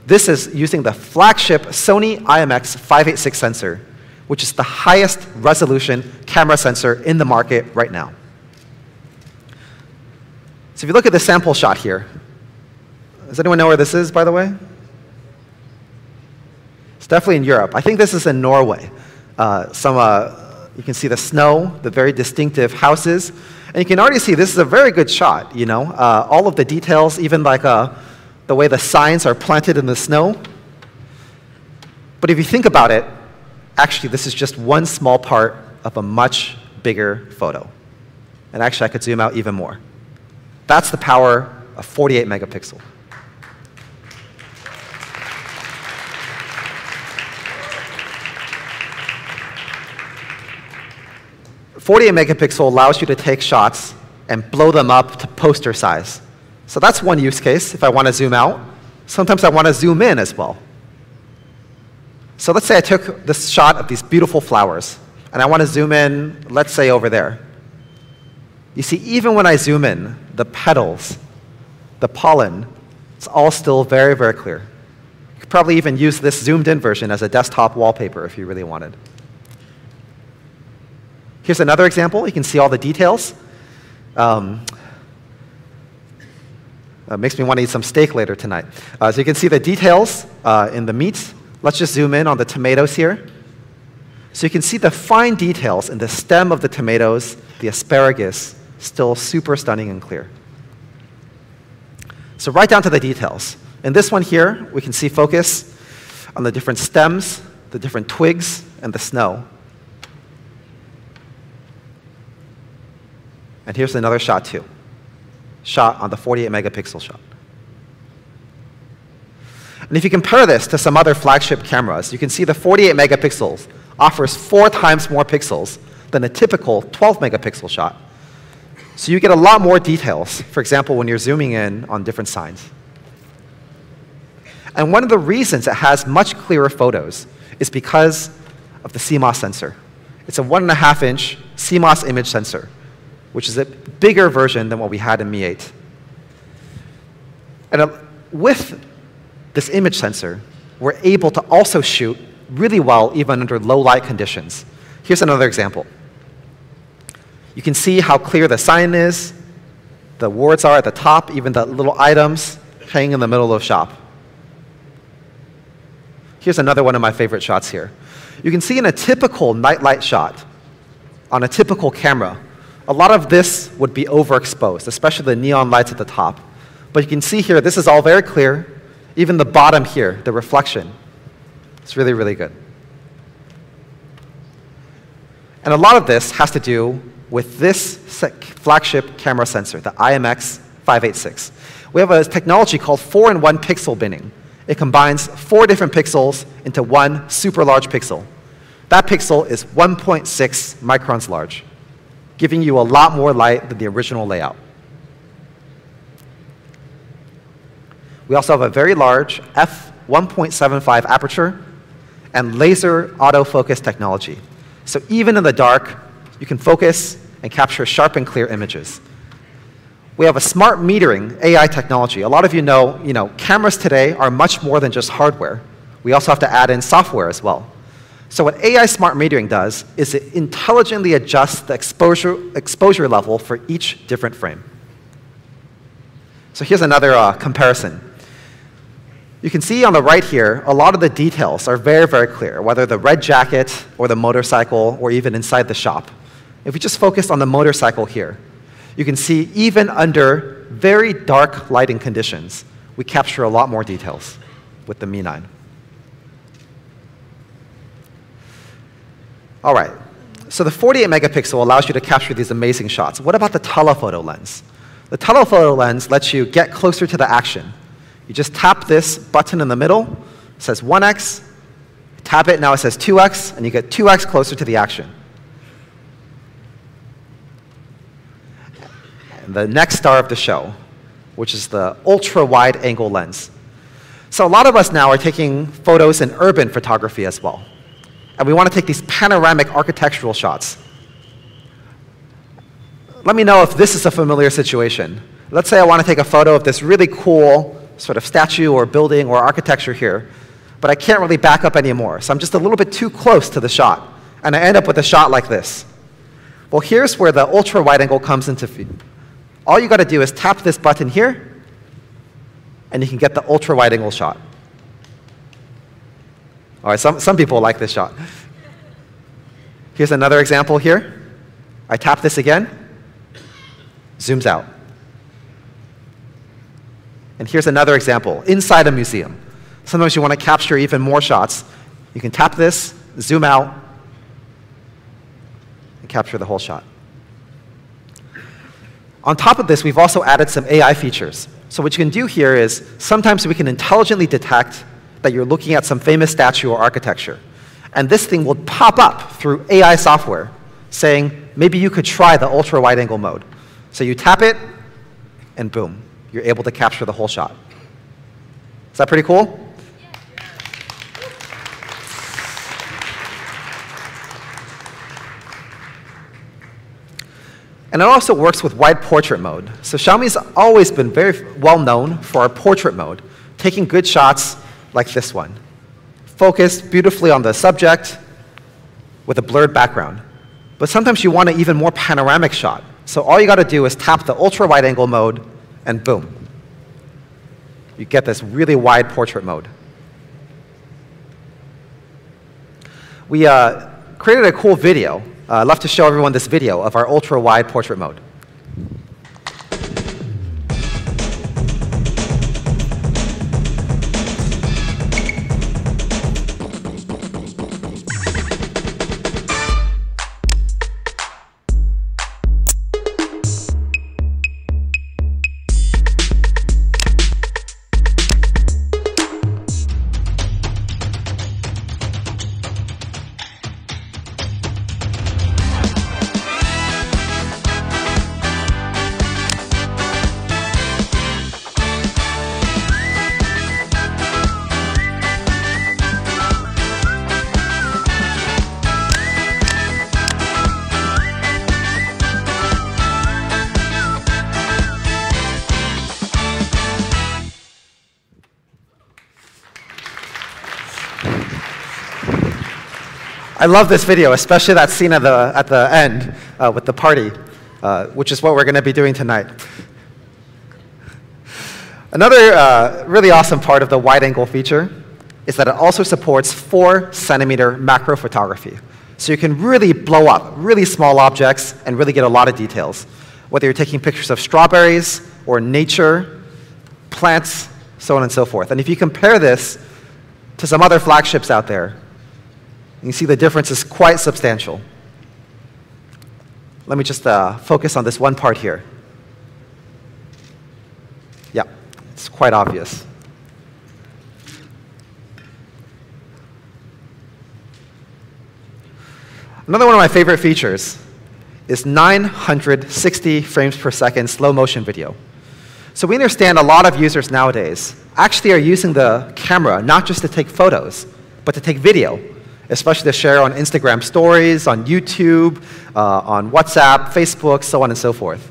This is using the flagship Sony IMX586 sensor, which is the highest resolution camera sensor in the market right now. So if you look at the sample shot here, does anyone know where this is, by the way? It's definitely in Europe. I think this is in Norway. You can see the snow, the very distinctive houses, and you can already see this is a very good shot, you know? All of the details, even like the way the signs are planted in the snow. But if you think about it, actually this is just one small part of a much bigger photo. And actually I could zoom out even more. That's the power of 48 megapixel. .48 megapixel allows you to take shots and blow them up to poster size. So that's one use case if I want to zoom out. Sometimes I want to zoom in as well. So let's say I took this shot of these beautiful flowers, and I want to zoom in, let's say over there. You see, even when I zoom in, the petals, the pollen, it's all still very, very clear. You could probably even use this zoomed in version as a desktop wallpaper if you really wanted. Here's another example. You can see all the details. Makes me want to eat some steak later tonight. So you can see the details in the meat. Let's just zoom in on the tomatoes here. So you can see the fine details in the stem of the tomatoes, the asparagus, still super stunning and clear. So right down to the details. In this one here, we can see focus on the different stems, the different twigs, and the snow. And here's another shot too. Shot on the 48 megapixel shot. And if you compare this to some other flagship cameras, you can see the 48 megapixels offers 4 times more pixels than a typical 12 megapixel shot. So you get a lot more details, for example, when you're zooming in on different signs. And one of the reasons it has much clearer photos is because of the CMOS sensor. It's a 1.5-inch CMOS image sensor, which is a bigger version than what we had in Mi 8. And with this image sensor, we're able to also shoot really well even under low light conditions. Here's another example. You can see how clear the sign is, the words are at the top, even the little items hanging in the middle of the shop. Here's another one of my favorite shots here. You can see in a typical nightlight shot, on a typical camera, a lot of this would be overexposed, especially the neon lights at the top. But you can see here, this is all very clear. Even the bottom here, the reflection, it's really, really good. And a lot of this has to do with this flagship camera sensor, the IMX586. We have a technology called 4-in-1 pixel binning. It combines 4 different pixels into one super large pixel. That pixel is 1.6 microns large, giving you a lot more light than the original layout. We also have a very large f1.75 aperture and laser autofocus technology. So even in the dark, you can focus and capture sharp and clear images. We have a smart metering AI technology. A lot of you know, cameras today are much more than just hardware. We also have to add in software as well. So what AI smart metering does is it intelligently adjusts the exposure level for each different frame. So here's another comparison. You can see on the right here, a lot of the details are very, very clear, whether the red jacket or the motorcycle or even inside the shop. If we just focus on the motorcycle here, you can see even under very dark lighting conditions, we capture a lot more details with the Mi 9. All right, so the 48 megapixel allows you to capture these amazing shots. What about the telephoto lens? The telephoto lens lets you get closer to the action. You just tap this button in the middle, it says 1x, tap it, now it says 2x, and you get 2x closer to the action. And the next star of the show, which is the ultra-wide angle lens. So a lot of us now are taking photos in urban photography as well. And we want to take these panoramic architectural shots. Let me know if this is a familiar situation. Let's say I want to take a photo of this really cool sort of statue or building or architecture here, but I can't really back up anymore. So I'm just a little bit too close to the shot, and I end up with a shot like this. Well, here's where the ultra-wide angle comes into view. All you got to do is tap this button here, and you can get the ultra-wide angle shot. All right, some people like this shot. Here's another example here. I tap this again, zooms out. And here's another example, inside a museum. Sometimes you want to capture even more shots. You can tap this, zoom out, and capture the whole shot. On top of this, we've also added some AI features. So what you can do here is, sometimes we can intelligently detect that you're looking at some famous statue or architecture. And this thing will pop up through AI software, saying, maybe you could try the ultra-wide-angle mode. So you tap it, and boom, you're able to capture the whole shot. Is that pretty cool? And it also works with wide portrait mode. So Xiaomi's always been very well known for our portrait mode, taking good shots like this one, focused beautifully on the subject with a blurred background. But sometimes you want an even more panoramic shot. So all you got to do is tap the ultra-wide-angle mode, and boom, you get this really wide portrait mode. We created a cool video. I'd love to show everyone this video of our ultra-wide portrait mode. I love this video, especially that scene at the end with the party, which is what we're going to be doing tonight. Another really awesome part of the wide-angle feature is that it also supports 4-centimeter macro photography. So you can really blow up really small objects and really get a lot of details, whether you're taking pictures of strawberries or nature, plants, so on and so forth. And if you compare this to some other flagships out there, you see the difference is quite substantial. Let me just focus on this one part here. Yeah, it's quite obvious. Another one of my favorite features is 960 frames per second slow motion video. So we understand a lot of users nowadays actually are using the camera not just to take photos, but to take video, especially to share on Instagram stories, on YouTube, on WhatsApp, Facebook, so on and so forth.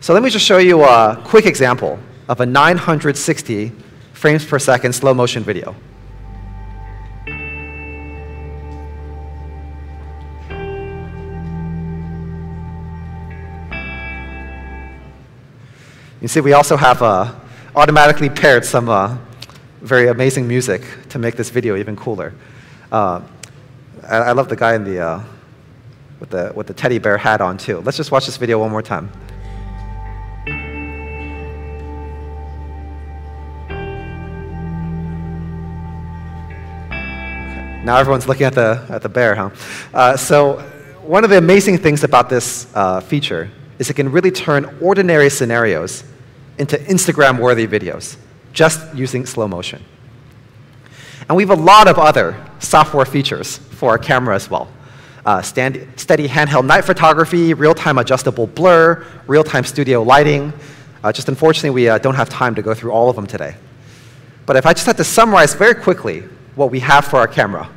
So let me just show you a quick example of a 960 frames per second slow motion video. You see we also have automatically paired some very amazing music to make this video even cooler. I love the guy in the, with the teddy bear hat on, too. Let's just watch this video one more time. Now everyone's looking at the bear, huh? So one of the amazing things about this feature is it can really turn ordinary scenarios into Instagram-worthy videos, just using slow motion. And we have a lot of other software features for our camera as well. Steady handheld night photography, real-time adjustable blur, real-time studio lighting. Just unfortunately, we don't have time to go through all of them today. But if I just had to summarize very quickly what we have for our camera,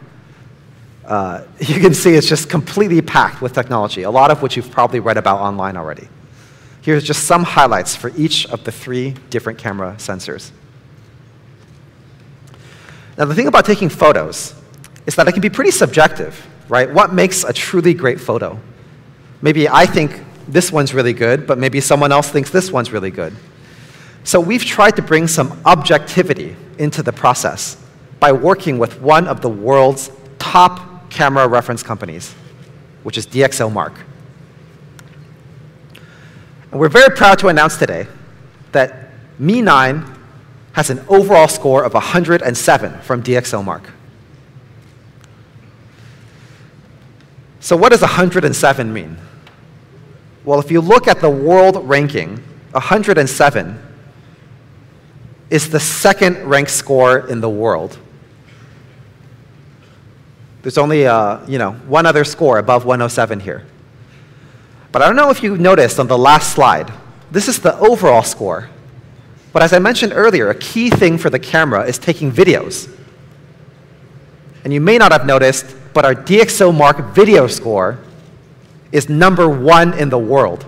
you can see it's just completely packed with technology, a lot of which you've probably read about online already. Here's just some highlights for each of the 3 different camera sensors. Now, the thing about taking photos is that it can be pretty subjective, right? What makes a truly great photo? Maybe I think this one's really good, but maybe someone else thinks this one's really good. So we've tried to bring some objectivity into the process by working with one of the world's top camera reference companies, which is DxOMark. And we're very proud to announce today that Mi 9 has an overall score of 107 from DxOMark. So what does 107 mean? Well, if you look at the world ranking, 107 is the 2nd ranked score in the world. There's only one other score above 107 here. But I don't know if you noticed on the last slide, this is the overall score. But as I mentioned earlier, a key thing for the camera is taking videos. And you may not have noticed, but our DxOMark video score is #1 in the world,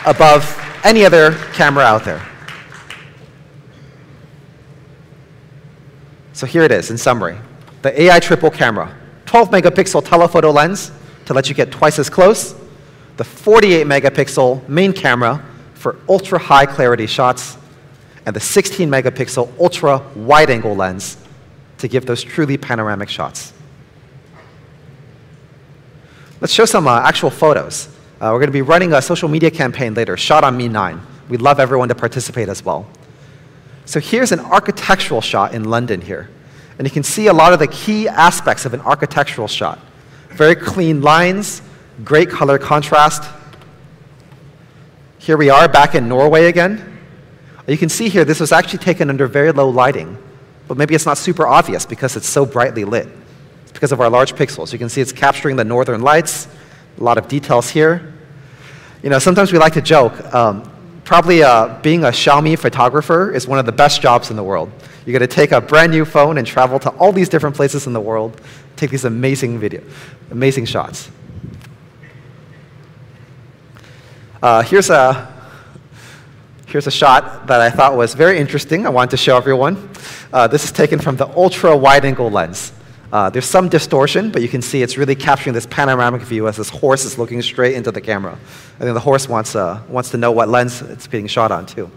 above any other camera out there. So here it is in summary. The AI triple camera, 12-megapixel telephoto lens to let you get twice as close, the 48-megapixel main camera for ultra-high clarity shots, and the 16-megapixel ultra-wide-angle lens to give those truly panoramic shots. Let's show some actual photos. We're going to be running a social media campaign later, shot on Mi 9. We'd love everyone to participate as well. So here's an architectural shot in London here. And you can see a lot of the key aspects of an architectural shot. Very clean lines, great color contrast. Here we are back in Norway again. You can see here this was actually taken under very low lighting. But maybe it's not super obvious because it's so brightly lit. It's because of our large pixels. You can see it's capturing the northern lights. A lot of details here. You know, sometimes we like to joke. Probably being a Xiaomi photographer is one of the best jobs in the world. You're going to take a brand new phone and travel to all these different places in the world, take these amazing shots. Here's a shot that I thought was very interesting. I wanted to show everyone. This is taken from the ultra-wide-angle lens. There's some distortion, but you can see it's really capturing this panoramic view as this horse is looking straight into the camera. I think the horse wants to know what lens it's being shot on, too.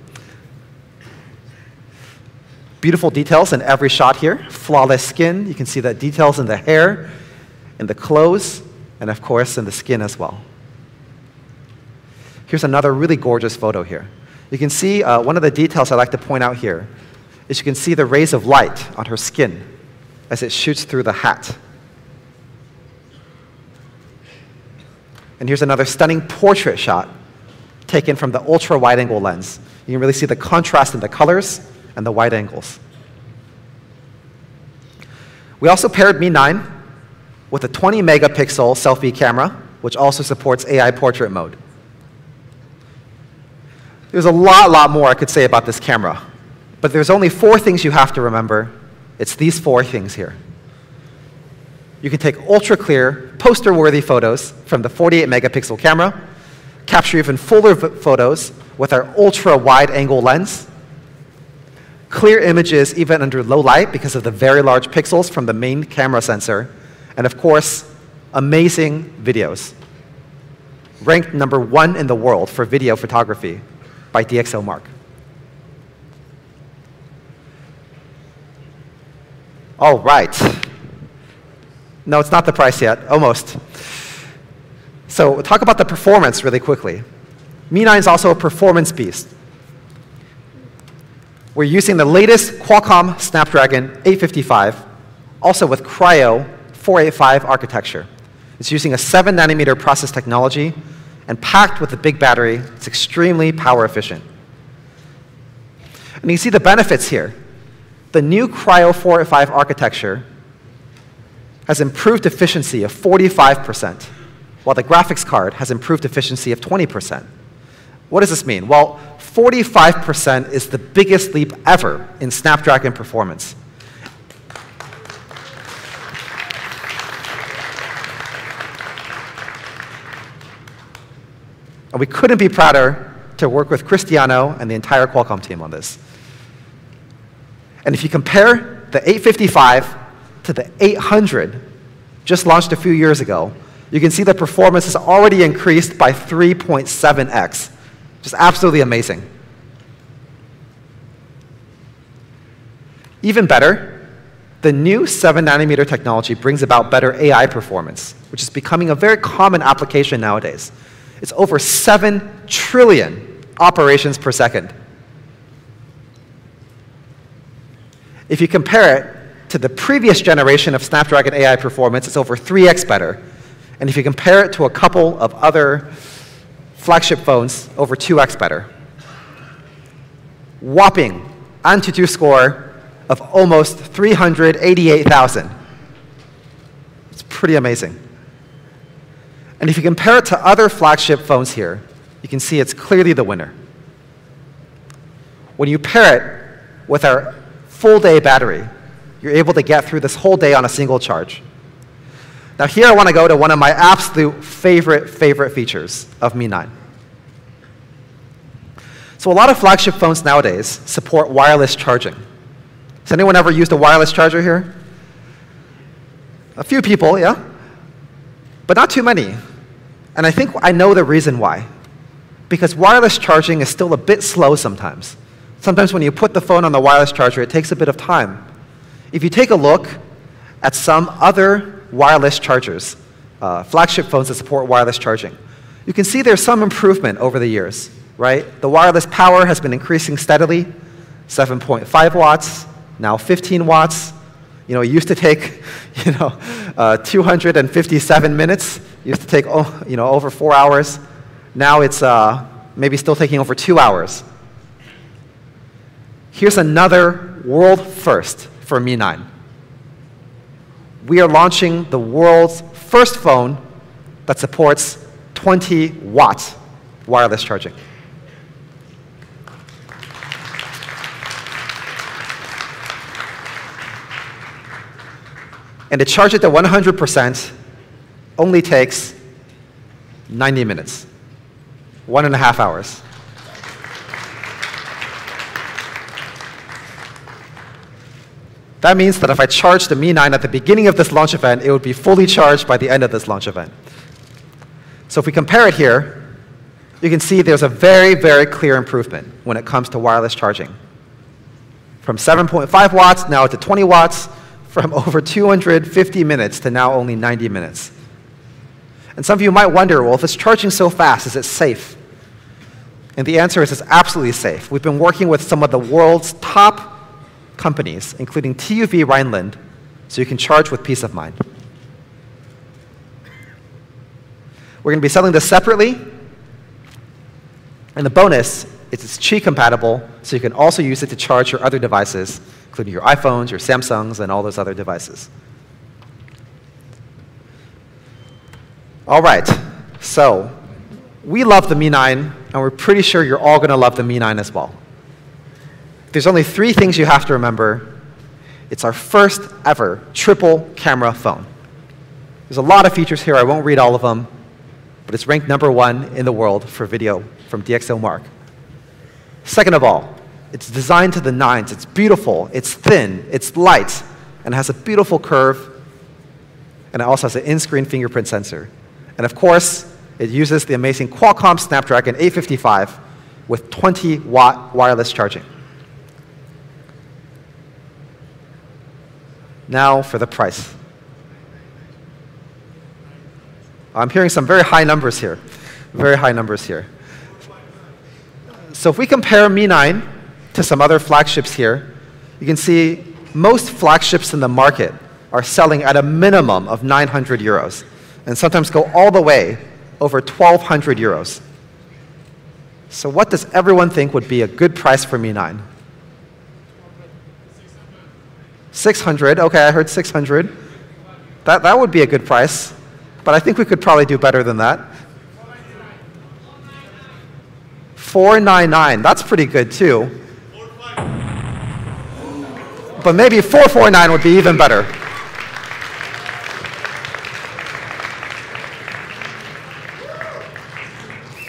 Beautiful details in every shot here. Flawless skin. You can see the details in the hair, in the clothes, and of course in the skin as well. Here's another really gorgeous photo here. You can see one of the details I like to point out here is you can see the rays of light on her skin as it shoots through the hat. And here's another stunning portrait shot taken from the ultra-wide-angle lens. You can really see the contrast in the colors and the wide angles. We also paired Mi 9 with a 20-megapixel selfie camera, which also supports AI portrait mode. There's a lot more I could say about this camera, but there's only 4 things you have to remember. It's these 4 things here. You can take ultra-clear, poster-worthy photos from the 48-megapixel camera, capture even fuller photos with our ultra-wide-angle lens, clear images even under low light because of the very large pixels from the main camera sensor, and of course, amazing videos. Ranked #1 in the world for video photography by DxOMark. All right. No, it's not the price yet. Almost. So we'll talk about the performance really quickly. Mi 9 is also a performance beast. We're using the latest Qualcomm Snapdragon 855, also with Cryo 485 architecture. It's using a 7-nanometer process technology, and packed with a big battery, it's extremely power efficient. And you see the benefits here. The new Cryo 485 architecture has improved efficiency of 45%, while the graphics card has improved efficiency of 20%. What does this mean? Well, 45% is the biggest leap ever in Snapdragon performance. And we couldn't be prouder to work with Cristiano and the entire Qualcomm team on this. And if you compare the 855 to the 800, just launched a few years ago, you can see the performance has already increased by 3.7x. Just absolutely amazing. Even better, the new 7-nanometer technology brings about better AI performance, which is becoming a very common application nowadays. It's over 7 trillion operations per second. If you compare it to the previous generation of Snapdragon AI performance, it's over 3x better. And if you compare it to a couple of other flagship phones, over 2x better. Whopping Antutu score of almost 388,000. It's pretty amazing. And if you compare it to other flagship phones here, you can see it's clearly the winner. When you pair it with our full-day battery, you're able to get through this whole day on a single charge. Now here I want to go to one of my absolute favorite features of Mi 9. So a lot of flagship phones nowadays support wireless charging. Has anyone ever used a wireless charger here? A few people, yeah? But not too many. And I think I know the reason why. Because wireless charging is still a bit slow sometimes. Sometimes when you put the phone on the wireless charger, it takes a bit of time. If you take a look at some other wireless chargers, flagship phones that support wireless charging, you can see there's some improvement over the years, right? The wireless power has been increasing steadily, 7.5 watts, now 15 watts. You know, it used to take, 257 minutes. It used to take, over 4 hours. Now it's maybe still taking over 2 hours. Here's another world first for Mi 9. We are launching the world's first phone that supports 20-watt wireless charging. And to charge it to 100% only takes 90 minutes, 1.5 hours. That means that if I charged the Mi 9 at the beginning of this launch event, it would be fully charged by the end of this launch event. So if we compare it here, you can see there's a very clear improvement when it comes to wireless charging. From 7.5 watts now to 20 watts, from over 250 minutes to now only 90 minutes. And some of you might wonder, well, if it's charging so fast, is it safe? And the answer is it's absolutely safe. We've been working with some of the world's top companies, including TÜV Rheinland, so you can charge with peace of mind. We're going to be selling this separately, and the bonus is it's Qi compatible, so you can also use it to charge your other devices, including your iPhones, your Samsungs, and all those other devices. All right, so we love the Mi 9, and we're pretty sure you're all going to love the Mi 9 as well. There's only 3 things you have to remember. It's our first ever triple camera phone. There's a lot of features here. I won't read all of them, but it's ranked #1 in the world for video from DxOMark. Second of all, it's designed to the nines. It's beautiful, it's thin, it's light, and it has a beautiful curve, and it also has an in-screen fingerprint sensor. And of course, it uses the amazing Qualcomm Snapdragon 855 with 20-watt wireless charging. Now for the price. I'm hearing some very high numbers here. Very high numbers here. So if we compare Mi 9 to some other flagships here, you can see most flagships in the market are selling at a minimum of 900 euros, and sometimes go all the way over 1,200 euros. So what does everyone think would be a good price for Mi 9? 600, okay, I heard 600. That would be a good price, but I think we could probably do better than that. 499, that's pretty good too. But maybe 449 would be even better.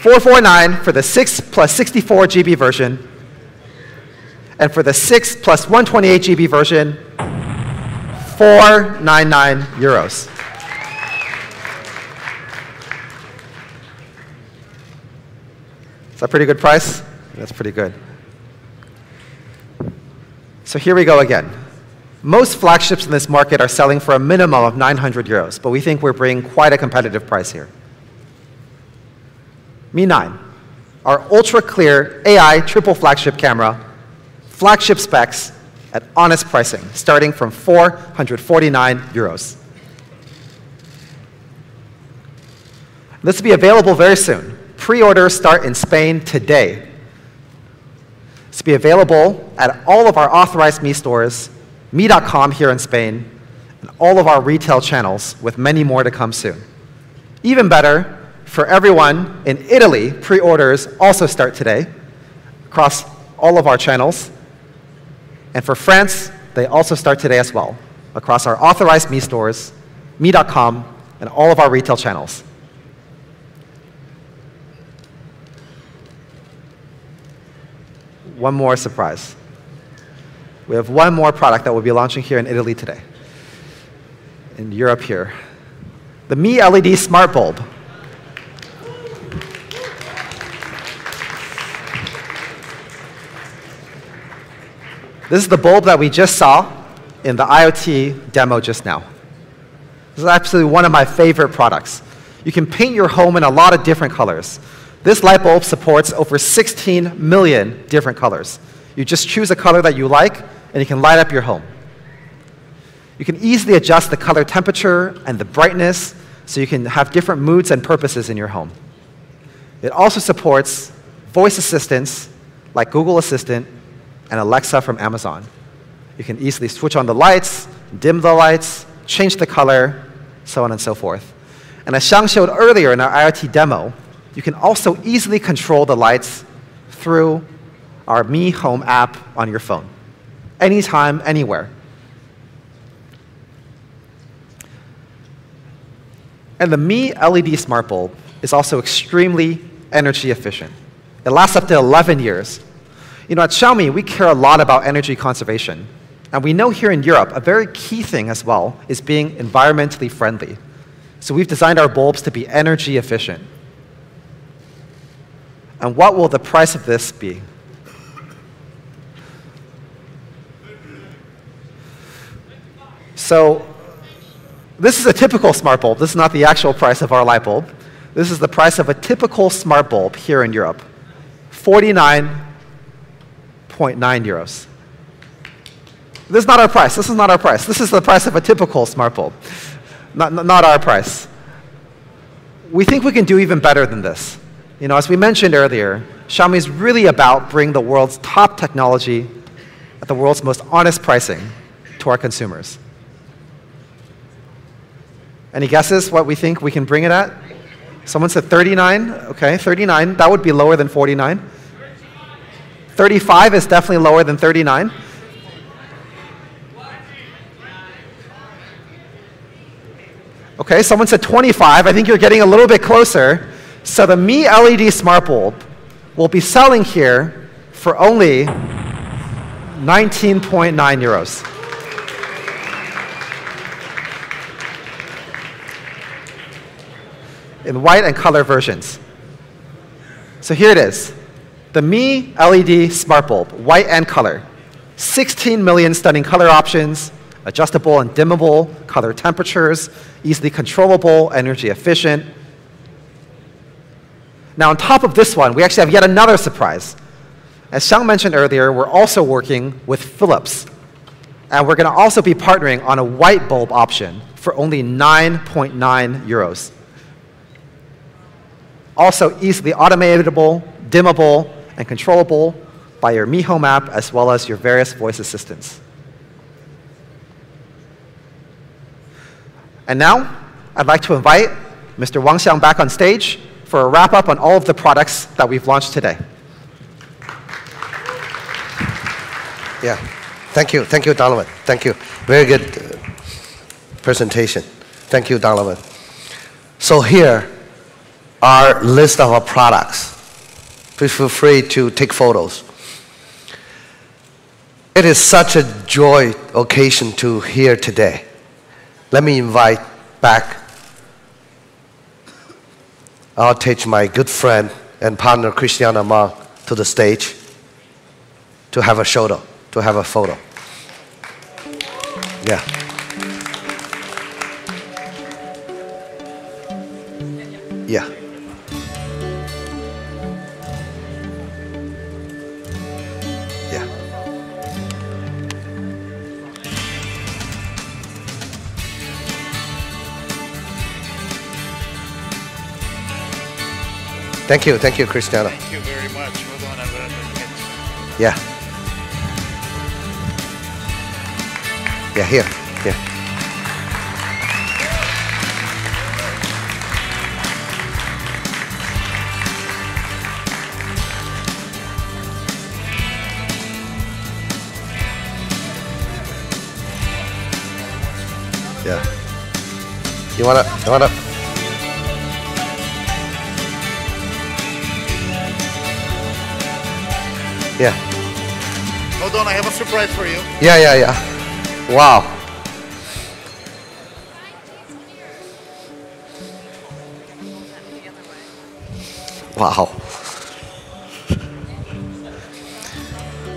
$449 for the 6 plus 64 GB version, and for the 6 plus 128 GB version, 499 euros. Is that a pretty good price? That's pretty good. So here we go again. Most flagships in this market are selling for a minimum of 900 euros, but we think we're bringing quite a competitive price here. Mi 9, our ultra-clear AI triple flagship camera, flagship specs at honest pricing, starting from 449 euros. This will be available very soon. Pre-orders start in Spain today. This will be available at all of our authorized Mi stores, Mi.com here in Spain, and all of our retail channels, with many more to come soon. Even better, for everyone in Italy, pre-orders also start today across all of our channels. And for France, they also start today as well, across our authorized Mi stores, Mi.com, and all of our retail channels. One more surprise. We have one more product that we'll be launching here in Italy today, in Europe here. The Mi LED Smart Bulb. This is the bulb that we just saw in the IoT demo just now. This is absolutely one of my favorite products. You can paint your home in a lot of different colors. This light bulb supports over 16 million different colors. You just choose a color that you like, and you can light up your home. You can easily adjust the color temperature and the brightness, so you can have different moods and purposes in your home. It also supports voice assistants like Google Assistant and Alexa from Amazon. You can easily switch on the lights, dim the lights, change the color, so on and so forth. And as Xiang showed earlier in our IoT demo, you can also easily control the lights through our Mi Home app on your phone, anytime, anywhere. And the Mi LED Smart Bulb is also extremely energy efficient. It lasts up to 11 years. You know, at Xiaomi, we care a lot about energy conservation. And we know here in Europe, a very key thing as well is being environmentally friendly. So we've designed our bulbs to be energy efficient. And what will the price of this be? So this is a typical smart bulb. This is not the actual price of our light bulb. This is the price of a typical smart bulb here in Europe. 49.9 euros. This is not our price. This is not our price. This is the price of a typical smart bulb. Not our price. We think we can do even better than this. You know, as we mentioned earlier, Xiaomi is really about bringing the world's top technology at the world's most honest pricing to our consumers. Any guesses what we think we can bring it at? Someone said 39. Okay, 39. That would be lower than 49. 35 is definitely lower than 39. Okay, someone said 25. I think you're getting a little bit closer. So the Mi LED Smart Bulb will be selling here for only 19.9 euros. In white and color versions. So here it is. The Mi LED smart bulb, white and color. 16 million stunning color options, adjustable and dimmable color temperatures, easily controllable, energy efficient. Now, on top of this one, we actually have yet another surprise. As Xiang mentioned earlier, we're also working with Philips. And we're going to also be partnering on a white bulb option for only 9.9 euros. Also easily automatable, dimmable, and controllable by your Mi Home app as well as your various voice assistants. And now, I'd like to invite Mr. Wang Xiang back on stage for a wrap-up on all of the products that we've launched today. Yeah, thank you, Donovan. Thank you. Very good presentation. Thank you, Donovan. So here are a list of our products. Please feel free to take photos. It is such a joy occasion to hear today. Let me invite back I'll take my good friend and partner Cristiano Amang to the stage to have a photo. Yeah. Yeah. Yeah. Thank you, Cristiano. Thank you very much. Hold on, I'm going to Yeah. Yeah, here. Yeah. You wanna? Yeah. Hold on, I have a surprise for you. Yeah. Wow. Wow.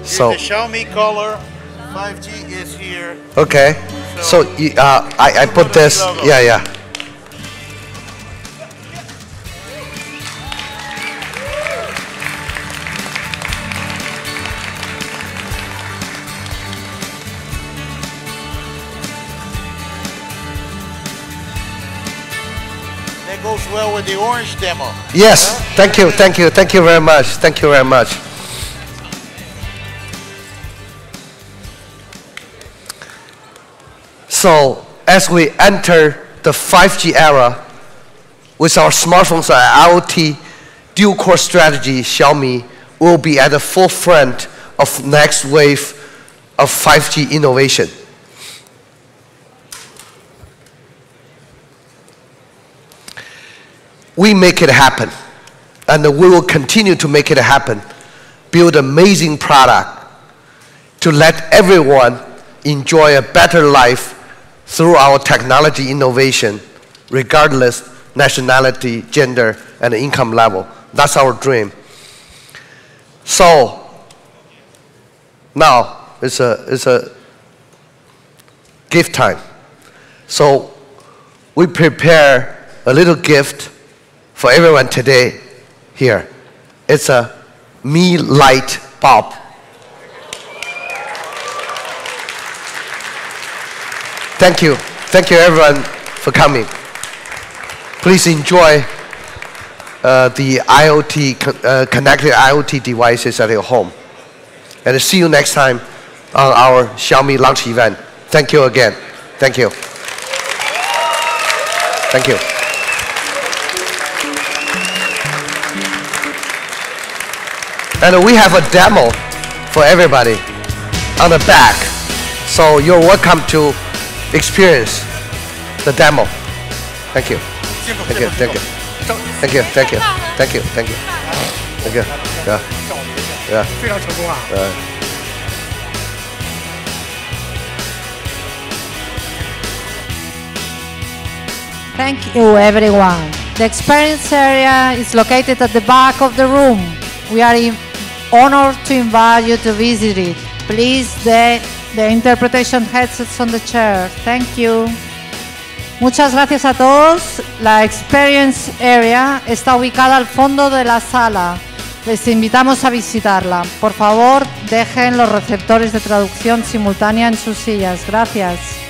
So the Xiaomi color 5G is here. Okay. So I put this. Yeah. That goes well with the orange demo. Yes. Thank you very much. Thank you very much. So as we enter the 5G era with our smartphones and IoT dual-core strategy, Xiaomi will be at the forefront of next wave of 5G innovation. We make it happen, and we will continue to make it happen. Build amazing product to let everyone enjoy a better life through our technology innovation, regardless nationality, gender, and income level. That's our dream. So now it's a gift time. So we prepare a little gift for everyone today here. It's a Mi Light bulb. Thank you everyone for coming. Please enjoy the connected IoT devices at your home. And see you next time on our Xiaomi launch event. Thank you again. Thank you. And we have a demo for everybody on the back. So you're welcome to experience the demo. Thank you. Yeah. Thank you, everyone. The experience area is located at the back of the room. We are honored to invite you to visit it. Please, the interpretation headsets on the chair. Thank you. Muchas gracias a todos. La Experience Area está ubicada al fondo de la sala. Les invitamos a visitarla. Por favor, dejen los receptores de traducción simultánea en sus sillas. Gracias.